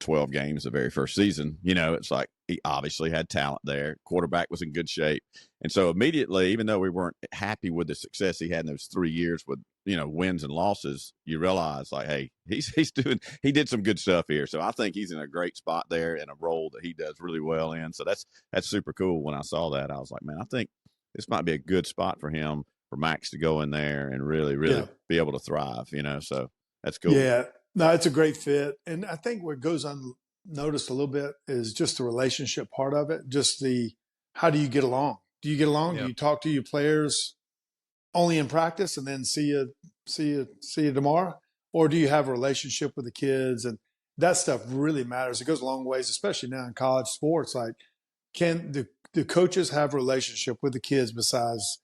12 games the very first season. It's like he obviously had talent there. Quarterback was in good shape. And so immediately, even though we weren't happy with the success he had in those 3 years with, wins and losses, you realize like, hey, he did some good stuff here. So I think he's in a great spot there in a role that he does really well in. So that's super cool. When I saw that, I was like, man, I think this might be a good spot for him, for Max to go in there and really, really be able to thrive, so that's cool. Yeah. No, it's a great fit. And I think what goes unnoticed a little bit is just the relationship part of it. Just how do you get along? Do you get along? Do you talk to your players only in practice and then see you tomorrow? Or do you have a relationship with the kids? And that stuff really matters. It goes a long ways, especially now in college sports. Like, can the coaches have a relationship with the kids besides,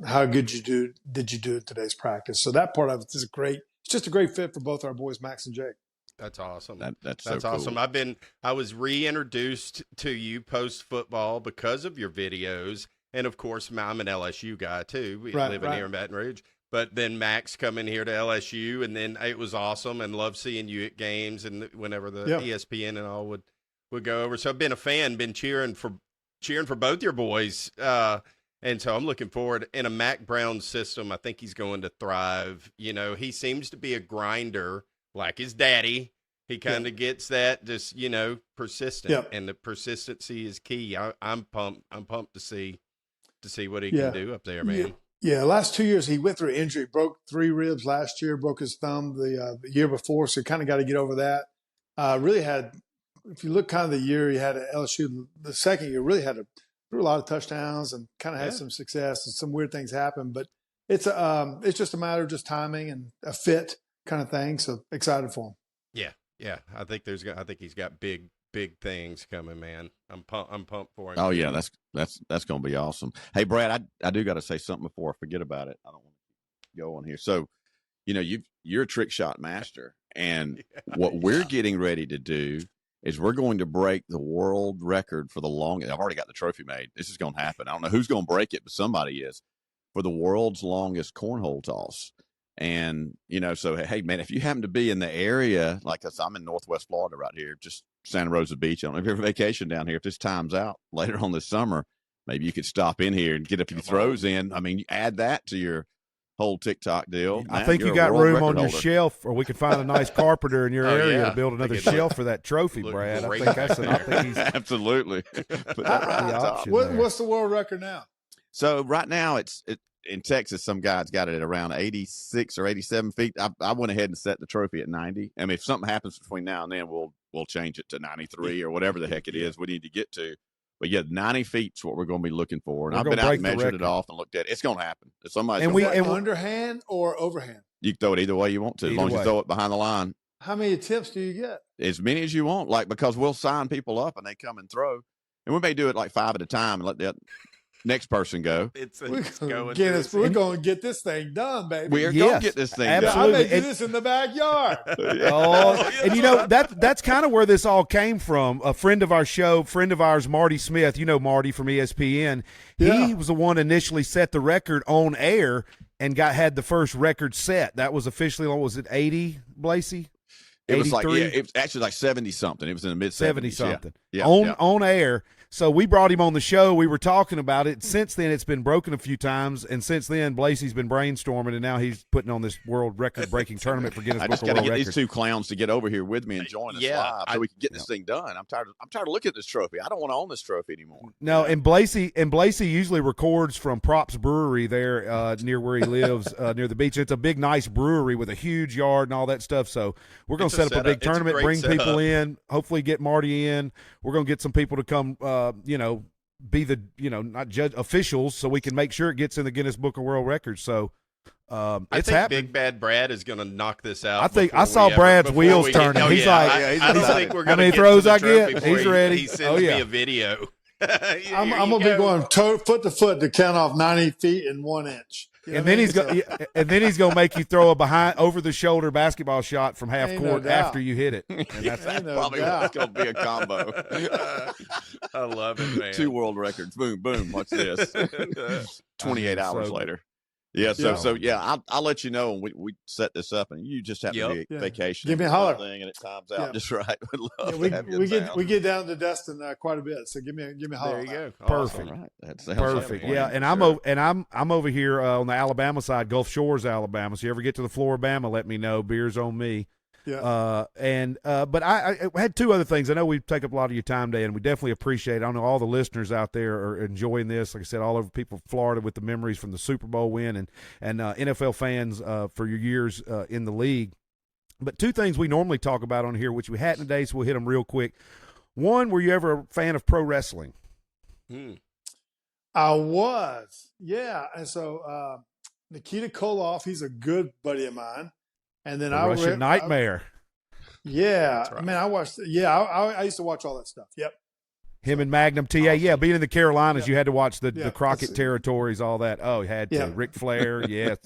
how good did you do in today's practice? So that part of it is great. It's just a great fit for both our boys, Max and Jake. That's awesome. That's so awesome. Cool. I was reintroduced to you post football because of your videos. And of course, I'm an LSU guy too. We live here in Baton Rouge. But then Max coming here to LSU, and then it was awesome, and loved seeing you at games and whenever the ESPN and all would go over. So I've been a fan, been cheering for both your boys. And so I'm looking forward. In a Mac Brown system, I think he's going to thrive. He seems to be a grinder like his daddy. He kind of gets that, just, persistent, and the persistency is key. I'm pumped. I'm pumped to see what he can do up there, man. Yeah, last 2 years he went through injury, broke 3 ribs last year, broke his thumb the year before, so he kind of got to get over that. Really had, if you look kind of the year he had at LSU, the second year really had threw a lot of touchdowns and kind of had some success, and some weird things happened, but it's just a matter of just timing and a fit kind of thing. So excited for him. Yeah. I think he's got big things coming, man. I'm pumped for him. Oh yeah, that's going to be awesome. Hey Brad, I do got to say something before I forget about it. I don't want to go on here. So, you're a trick shot master, and what we're getting ready to do is we're going to break the world record for the longest. I've already got the trophy made. This is going to happen. I don't know who's going to break it, but somebody is, for the world's longest cornhole toss. And, so, hey, man, if you happen to be in the area, like us, I'm in Northwest Florida right here, just Santa Rosa Beach. I don't know if you're on vacation down here. If this time's out later on this summer, maybe you could stop in here and get a few throws in. I mean, you add that to your whole TikTok deal. I think you got room on your shelf, or we could find a nice carpenter in your area to build another shelf for that trophy, Brad. I think he's absolutely. What's the world record now? So right now it's in Texas. Some guys got it at around 86 or 87 feet. I went ahead and set the trophy at 90. I mean, if something happens between now and then, we'll change it to 93 or whatever the heck it is we need to get to. But 90 feet is what we're going to be looking for. And I've been out and measured it off and looked at it. It's going to happen. Somebody's underhand or overhand? You can throw it either way you want to, as long as you throw it behind the line. How many attempts do you get? As many as you want, because we'll sign people up and they come and throw. And we may do it like 5 at a time and let the next person go. We're going to get this thing done, baby. We're going to get this thing done. I may do this in the backyard. And that's kind of where this all came from. A friend of ours, Marty Smith, Marty from ESPN, he was the one initially set the record on air and had the first record set. That was officially, what was it, 80, Blasey? It was it was actually like 70 something. It was in the mid 70 something. Yeah. On air. So we brought him on the show. We were talking about it. Since then, it's been broken a few times, and since then, Blasey's been brainstorming, and now he's putting on this world record-breaking tournament for Guinness Book of World Records. I just got to get these two clowns to get over here with me and join us live, so we can get this thing done. I'm tired of looking at this trophy. I don't want to own this trophy anymore. No, and Blasey usually records from Props Brewery there near where he lives, near the beach. It's a big, nice brewery with a huge yard and all that stuff. So we're going to set up a big tournament, bring people in, hopefully get Marty in. we're going to get some people to come, be the, not judge officials, so we can make sure it gets in the Guinness Book of World Records. So I it's think happening. Big Bad Brad is going to knock this out. I think I saw Brad's wheels turning. He's like, I don't think we're going how many to throws to the I truck get? before He's ready. He sends me a video. I'm going to be going foot to foot to count off 90 feet in 1 inch. And then he's going to make you throw a over the shoulder basketball shot from half court after you hit it. And that's probably what's going to be a combo. I love it, man. 2 world records. Boom, boom. Watch this. 28 hours later. Yeah, I'll let you know when we set this up, and you just have to be vacation. Give me a holler, and it times out just right. We get down to Destin quite a bit, so give me a holler. There you go. Perfect. Awesome. Right. Perfect. Like and I'm over here on the Alabama side, Gulf Shores, Alabama. So you ever get to the Floribama, let me know. Beer's on me. Yeah. But I had 2 other things. I know we take up a lot of your time today, and we definitely appreciate it. I know all the listeners out there are enjoying this. Like I said, all over people from Florida with the memories from the Super Bowl win, and NFL fans for your years in the league. But 2 things we normally talk about on here, which we hadn't today, so we'll hit them real quick. One, were you ever a fan of pro wrestling? I was, yeah. And so Nikita Koloff, he's a good buddy of mine. And then Russian Nightmare. Yeah. Right. Man, I watched – I used to watch all that stuff. Yep. Him and Magnum TA. Awesome. Yeah, being in the Carolinas, you had to watch the Crockett territories, all that. Oh, you had to. Ric Flair, yes.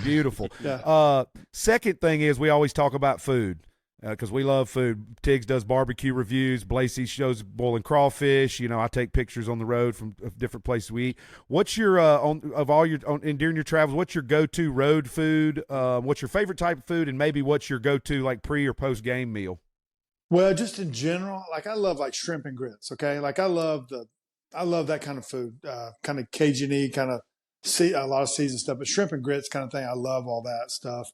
Beautiful. Yeah. Second thing is we always talk about food because we love food. Tigs does barbecue reviews. Blasey shows boiling crawfish. I take pictures on the road from different places we eat. What's your during your travels? What's your go-to road food? What's your favorite type of food, and maybe what's your go-to like pre or post game meal? Well, just in general, like I love like shrimp and grits. Okay, like I love that kind of food, kind of Cajun-y, kind of a lot of seasoned stuff, but shrimp and grits kind of thing. I love all that stuff.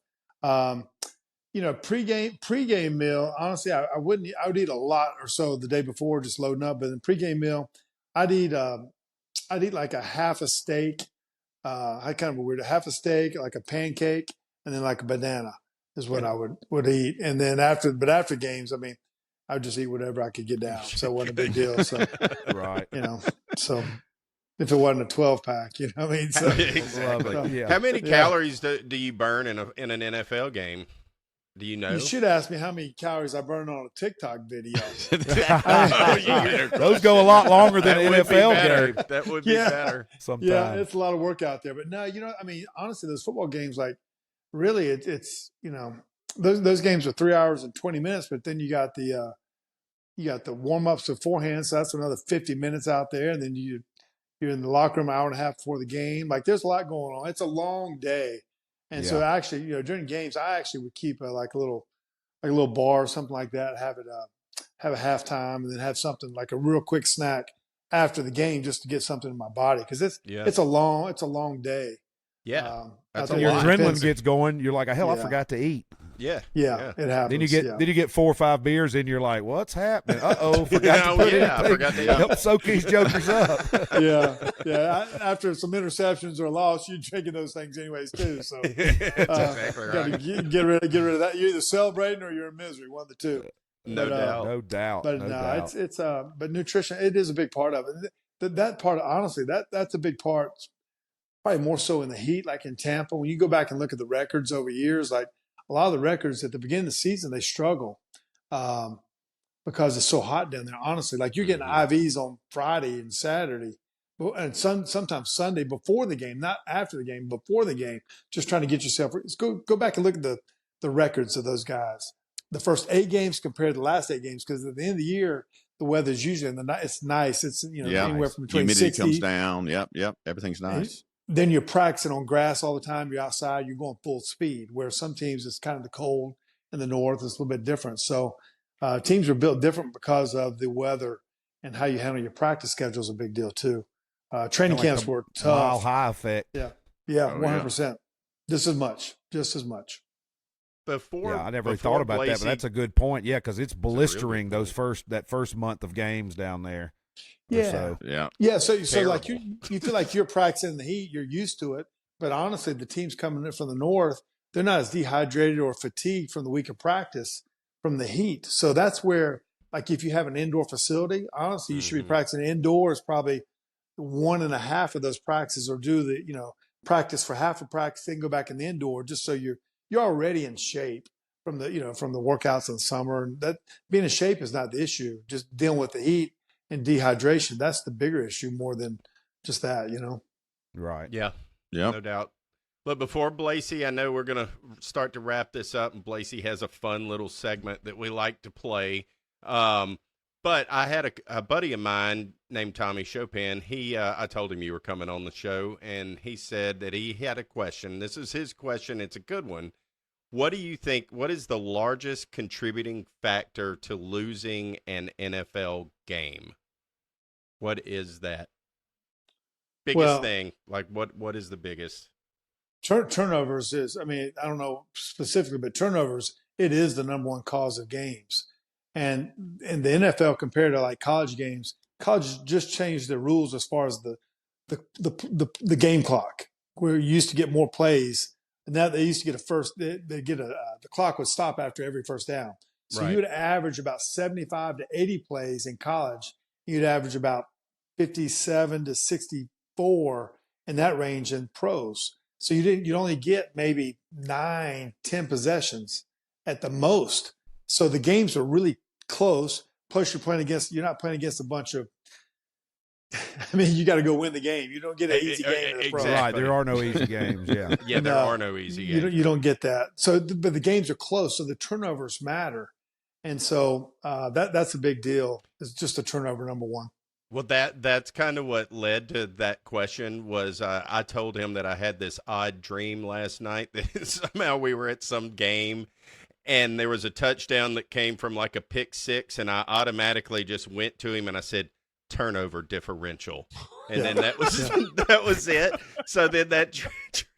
Pregame meal. Honestly, I would eat a lot or so the day before, just loading up. But in pregame meal, I'd eat like a half a steak. I kind of a weird half a steak, like a pancake, and then like a banana is what I would eat. And then after games, I mean, I would just eat whatever I could get down. So it wasn't a big deal. So right, so. If it wasn't a 12-pack, I mean. So, exactly. Yeah. How many calories do you burn in an NFL game? Do you know? You should ask me how many calories I burn on a TikTok video. Those go a lot longer than an NFL game. That would be better. Sometimes. Yeah, it's a lot of work out there. But no, I mean, honestly, those football games, like, really, it's those games are 3 hours and 20 minutes. But then you got the warm ups beforehand, so that's another 50 minutes out there, and then you're in the locker room an hour and a half before the game. Like, there's a lot going on. It's a long day. And so actually, during games, I actually would keep a little bar or something like that, have a halftime, and then have something like a real quick snack after the game just to get something in my body. Cause it's a long day. Yeah. That's your adrenaline gets going. You're like, hell, I forgot to eat. Yeah, it happens. Then you get 4 or 5 beers and you're like, what's happening? Forgot to help soak these jokers up. yeah. After some interceptions or a loss, you're drinking those things anyways too. So exactly right. Get rid of that. You're either celebrating or you're in misery. One of the two. No doubt. But it's but nutrition, it is a big part of it. That part, honestly, that's a big part. Probably more so in the heat, like in Tampa. When you go back and look at the records over years, like a lot of the records at the beginning of the season, they struggle because it's so hot down there. Honestly, like you're getting IVs on Friday and Saturday, and sometimes Sunday before the game, not after the game, before the game. Just trying to get yourself. Go back and look at the records of those guys. The first 8 games compared to the last 8 games, because at the end of the year, the weather's usually it's nice. It's anywhere from between humidity 60. Comes down. Yep. Everything's nice. Then you're practicing on grass all the time. You're outside. You're going full speed. Where some teams, it's kind of the cold in the north. It's a little bit different. So teams are built different because of the weather, and how you handle your practice schedule is a big deal too. Training camps were tough. Mile high effect. Yeah, 100%. Just as much. I never thought about that, but that's a good point. Yeah, because it's blistering that first month of games down there. Yeah. So like you feel like you're practicing in the heat, you're used to it. But honestly, the teams coming in from the north, they're not as dehydrated or fatigued from the week of practice from the heat. So that's where like if you have an indoor facility, honestly, you should be practicing indoors. Probably 1.5 of those practices, or do the, practice for half a practice, then go back in the indoor, just so you're already in shape from the, from the workouts in the summer. And that being in shape is not the issue. Just dealing with the heat and dehydration, that's the bigger issue more than just that, Right. Yeah. Yeah. No doubt. But before Blasey, I know we're going to start to wrap this up, and Blasey has a fun little segment that we like to play. But I had a buddy of mine named Tommy Chopin. I told him you were coming on the show, and he said that he had a question. This is his question. It's a good one. What do you think, what is the largest contributing factor to losing an NFL game? What is that? Biggest thing? Like what is the biggest? Turnovers is, I don't know specifically, but turnovers, it is the number one cause of games. And in the NFL, compared to like college games, college just changed the rules as far as the game clock, where you used to get more plays. And now they used to get the clock would stop after every first down. So you would average about 75 to 80 plays in college. You'd average about 57 to 64 in that range in pros. So you'd only get maybe 9, 10 possessions at the most. So the games are really close. Plus you're not playing against a bunch of, you got to go win the game. You don't get an easy game in the pro. Right. There are no easy games. Yeah. Yeah, there are no easy games. You don't get that. So, but the games are close. So the turnovers matter. And so that's a big deal. It's just a turnover, number one. Well, that's kind of what led to that question was I told him that I had this odd dream last night that somehow we were at some game and there was a touchdown that came from like a pick six, and I automatically just went to him and I said, turnover differential. And then that was it. So then that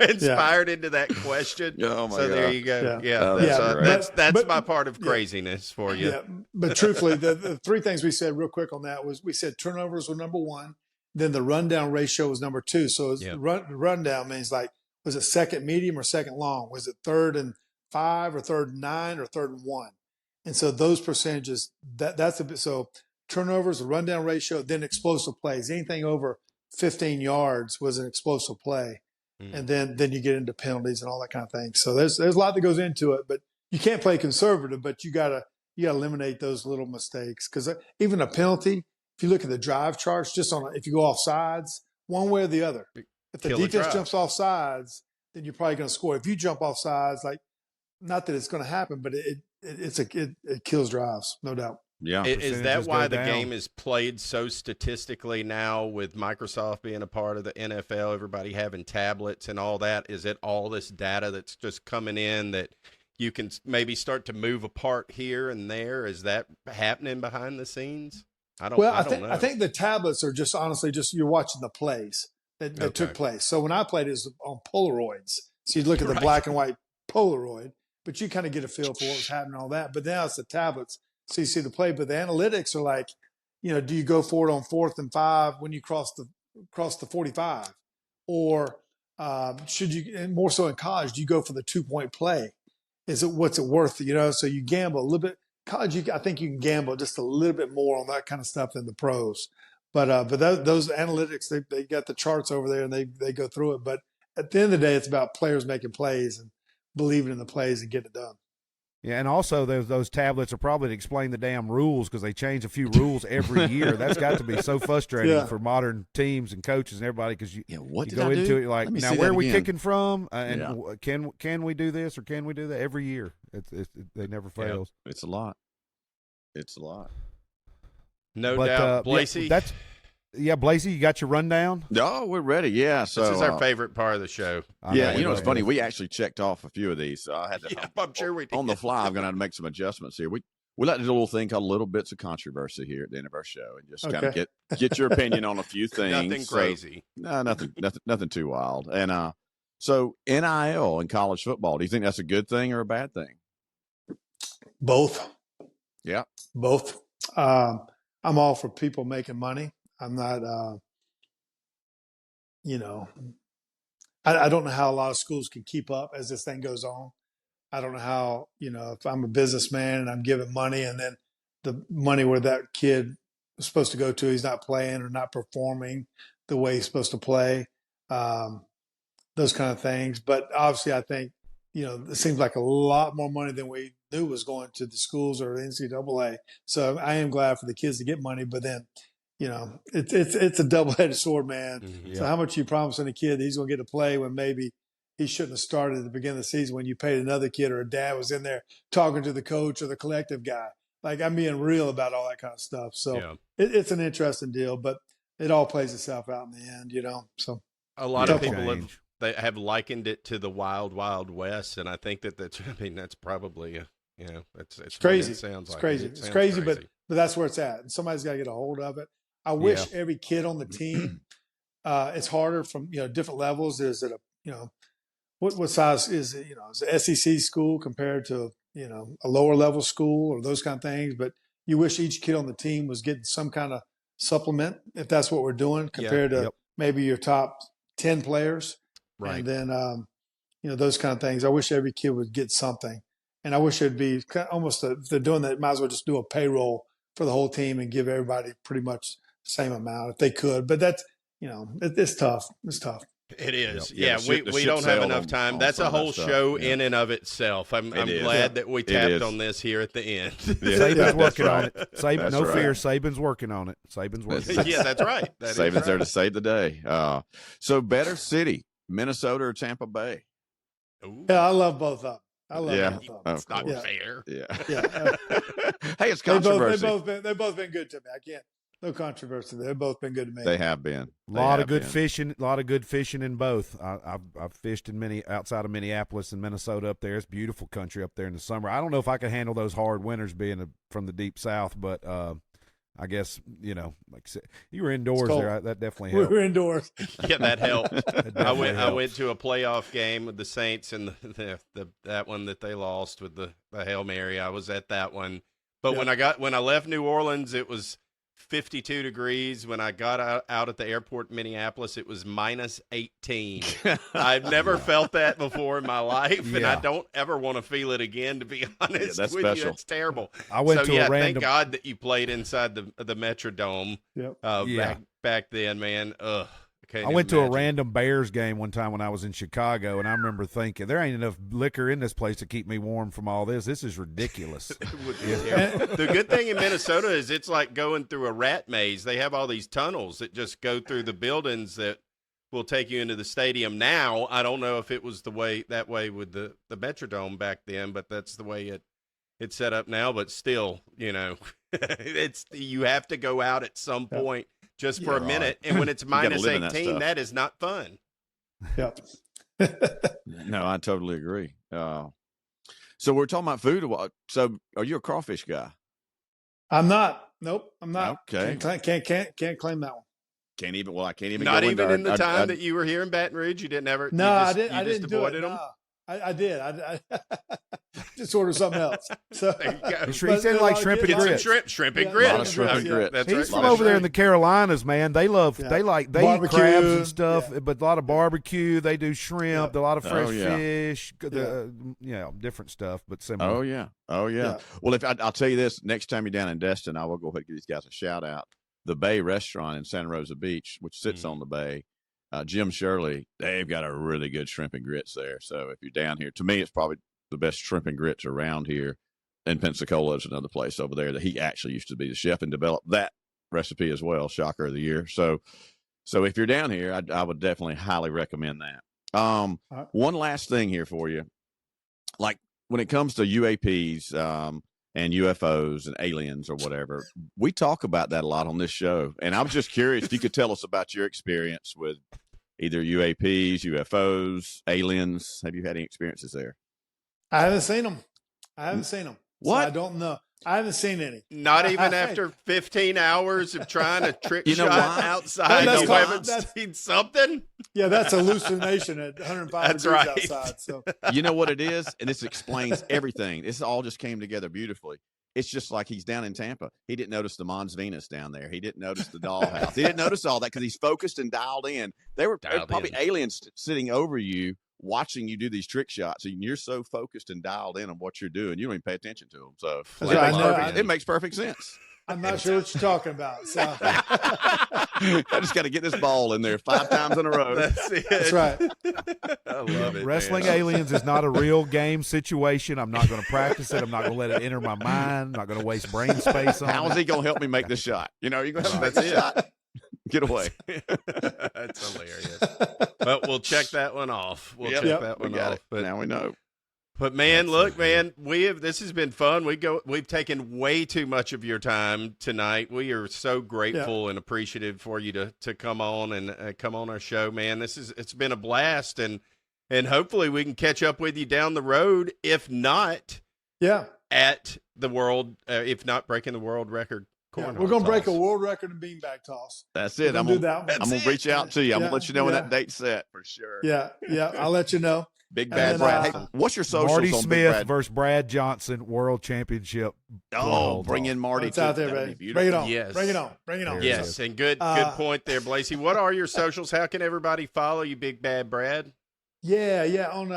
transpired into that question. Oh my so God. There you go. Yeah. Oh, That's my part of craziness for you. Yeah, but truthfully, the three things we said real quick on that was we said turnovers were number one, then the rundown ratio was number two. So rundown means like, was it second medium or second long? Was it 3rd and 5 or 3rd and 9 or 3rd and 1? And so those percentages, that's a bit, so turnovers, the rundown ratio, then explosive plays. Anything over 15 yards was an explosive play. And then you get into penalties and all that kind of thing. So there's a lot that goes into it, but you can't play conservative, but you gotta eliminate those little mistakes. Because even a penalty, if you look at the drive charts, just if you go off sides, one way or the other. If the defense jumps off sides, then you're probably going to score. If you jump off sides, like, not that it's going to happen, but it kills drives, no doubt. Yeah. Is that why the game is played so statistically now with Microsoft being a part of the NFL, everybody having tablets and all that? Is it all this data that's just coming in that you can maybe start to move apart here and there? Is that happening behind the scenes? I don't know. I think the tablets are just honestly you're watching the plays that took place. So when I played, it was on Polaroids. So you'd look at the black and white Polaroid, but you kind of get a feel for what was happening and all that. But now it's the tablets. So you see the play, but the analytics are like, do you go for it on 4th and 5 when you cross the 45, or should you? And more so in college, do you go for the 2-point play? What's it worth? So you gamble a little bit. College, I think you can gamble just a little bit more on that kind of stuff than the pros. But those analytics, they got the charts over there and they go through it. But at the end of the day, it's about players making plays and believing in the plays and getting it done. Yeah, and also those tablets are probably to explain the damn rules because they change a few rules every year. That's got to be so frustrating for modern teams and coaches and everybody because you go into it you're like, now where are we kicking from? And can we do this or can we do that every year? They never fails. Yeah, it's a lot. It's a lot. No doubt, Blasey. Blasey, you got your rundown? Oh, we're ready. Yeah. So this is our favorite part of the show. It's funny. We actually checked off a few of these. So I had to. I'm sure we did. On the fly. I'm going to have to make some adjustments here. We like to do a little thing called little bits of controversy here at the end of our show, and just kind of get your opinion on a few things. Nothing crazy. No, nothing too wild. And so NIL in college football. Do you think that's a good thing or a bad thing? Both. Yeah. Both. I'm all for people making money. I'm not, I don't know how a lot of schools can keep up as this thing goes on. I don't know how, if I'm a businessman and I'm giving money and then the money where that kid was supposed to go to. He's not playing or not performing the way he's supposed to play. Those kind of things. But obviously, I think, it seems like a lot more money than we knew was going to the schools or the NCAA. So I am glad for the kids to get money, but then, it's a double-headed sword, man. Mm-hmm. So how much you promising a kid that he's going to get to play when maybe he shouldn't have started at the beginning of the season when you paid another kid or a dad was in there talking to the coach or the collective guy. Like, I'm being real about all that kind of stuff. So it's an interesting deal, but it all plays itself out in the end, So a lot of people have likened it to the Wild Wild West, and I think that's probably it's crazy. It sounds it's like crazy. It's crazy, but that's where it's at. And somebody's got to get a hold of it. I wish every kid on the team. It's harder from different levels. Is it what size is it? Is it SEC school compared to a lower level school or those kind of things? But you wish each kid on the team was getting some kind of supplement if that's what we're doing compared to maybe your top 10 players, right? And then those kind of things. I wish every kid would get something, and I wish it'd be almost if they're doing that, might as well just do a payroll for the whole team and give everybody pretty much the same amount if they could. But that's it's tough. It's tough. It is. Yep. We don't have enough time. That's a whole show in and of itself. I'm glad that we tapped on this here at the end. Saban's working on it. Fear. Saban's working on it. Saban's working. Yeah, that's right. Saban's there to save the day. So better city, Minnesota or Tampa Bay? Ooh. Yeah, I love both of them. I love both of them. It's not fair. Yeah. Hey, it's controversy. They've both been good to me. I can't. No controversy. They've both been good to me. They have been. A lot of good fishing in both. I've fished in outside of Minneapolis and Minnesota up there. It's beautiful country up there in the summer. I don't know if I could handle those hard winters being from the deep south, but I guess, like I said, you were indoors there. That definitely helped. We were indoors. Yeah, that helped. I went to a playoff game with the Saints and that one that they lost with the Hail Mary. I was at that one. But when I left New Orleans, it was 52 degrees. When I got out at the airport in Minneapolis, it was minus 18. I've never felt that before in my life, and I don't ever want to feel it again, to be honest that's with special. you. It's terrible. I went to a random... thank God that you played inside the Metrodome back then, man. Ugh. I went to a random Bears game one time when I was in Chicago, and I remember thinking, there ain't enough liquor in this place to keep me warm from all this. This is ridiculous. The good thing in Minnesota is it's like going through a rat maze. They have all these tunnels that just go through the buildings that will take you into the stadium now. I don't know if it was that way with the Metrodome back then, but that's the way it's set up now. But still, you have to go out at some point. Just for a minute, and when it's minus 18, that is not fun. Yep. No, I totally agree. So we're talking about food. So are you a crawfish guy? I'm not. Nope, I'm not. Okay. Can't claim that one. Can't even. Well, I can't even. Not even in the time that you were here in Baton Rouge. You didn't ever. No, I didn't. I didn't avoided them. No. I did. I just ordered something else. So there you go. He said like shrimp and grits. Shrimp and grits. A lot of shrimp and grits. That's He's from over there in the Carolinas, man. They love they eat crabs and stuff, but a lot of barbecue. They do shrimp, a lot of fresh fish, different stuff, but similar. Oh yeah. Well, I'll tell you this, next time you're down in Destin, I will go ahead and give these guys a shout out. The Bay Restaurant in Santa Rosa Beach, which sits on the bay. Jim Shirley, they've got a really good shrimp and grits there. So if you're down here, to me, it's probably the best shrimp and grits around here. And Pensacola is another place over there that he actually used to be the chef and developed that recipe as well. Shocker of the year. So if you're down here, I would definitely highly recommend that. One last thing here for you. Like when it comes to UAPs and UFOs and aliens or whatever, we talk about that a lot on this show. And I was just curious if you could tell us about your experience with either UAPs, UFOs, aliens. Have you had any experiences there? I haven't seen them. What? So I don't know. I haven't seen any. Not even after 15 hours of trying to trick shot outside. You haven't seen something? Yeah, that's hallucination at 105 degrees outside. So you know what it is? And this explains everything. This all just came together beautifully. It's just like he's down in Tampa. He didn't notice the Mons Venus down there. He didn't notice the dollhouse. He didn't notice all that because he's focused and dialed in. They were probably aliens sitting over you watching you do these trick shots, and you're so focused and dialed in on what you're doing, you don't even pay attention to them. So it makes perfect sense. I'm not sure what you're talking about. So I just got to get this ball in there 5 times in a row. That's right. I love it. Wrestling Aliens is not a real game situation. I'm not going to practice it. I'm not going to let it enter my mind. I'm not going to waste brain space on it. How is he going to help me make this shot? You're going to make this shot. Get away. That's hilarious. But we'll check that one off. We'll check that one off. But now we know. But man, look, man, this has been fun. We've taken way too much of your time tonight. We are so grateful and appreciative for you to come on and come on our show, man. It's been a blast, and hopefully we can catch up with you down the road. If not, at the world, if not breaking the world record. Yeah, we're going to break a world record in beanbag toss. That's it. I'm going to reach out to you. I'm going to let you know when that date's set for sure. Yeah. I'll let you know. Big Bad Brad. Hey, what's your socials Marty on Smith Big Brad? versus Brad Johnson World Championship. Bring in Marty. It's out there, baby. Bring it on. Yes. Bring it on. Bring it on. Yes, and good point there, Blasey. What are your socials? How can everybody follow you, Big Bad Brad? Yeah. On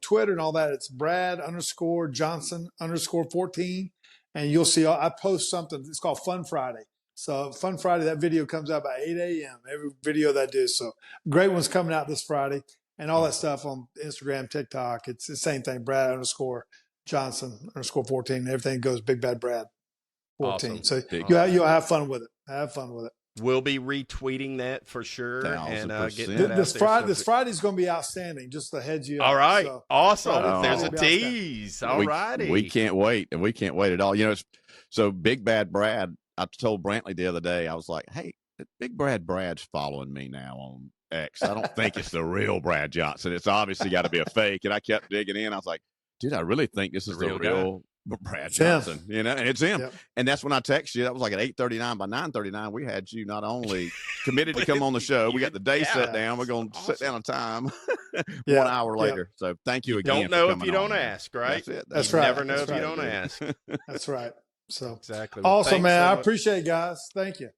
Twitter and all that, it's Brad_Johnson_14. And you'll see, I post something. It's called Fun Friday. So Fun Friday, that video comes out by 8 a.m. Every video that I do. So great one's coming out this Friday, and all that stuff on Instagram, TikTok. It's the same thing. Brad_Johnson_14. Everything goes Big Bad Brad 14. Awesome. So you'll have fun with it. We'll be retweeting that for sure. 1,000%. Getting that this Friday's going to be outstanding. Just to head you up. All right. So, awesome. There's a tease. All righty. We can't wait. And we can't wait at all. So Big Bad Brad, I told Brantley the other day, I was like, hey, Big Brad's following me now on X. I don't think it's the real Brad Johnson. It's obviously got to be a fake. And I kept digging in. I was like, dude, I really think this is the real Brad Johnson, and it's him. Yep. And that's when I texted you. That was like at 8:39. By 9:39, we had you not only committed to come on the show, we got the day set down. We're going to sit down a time 1 hour later. So thank you again. Don't know if you don't ask, right? That's it. That's you right. never know if you don't ask. That's right. So exactly. Awesome, man. I appreciate it, guys. Thank you.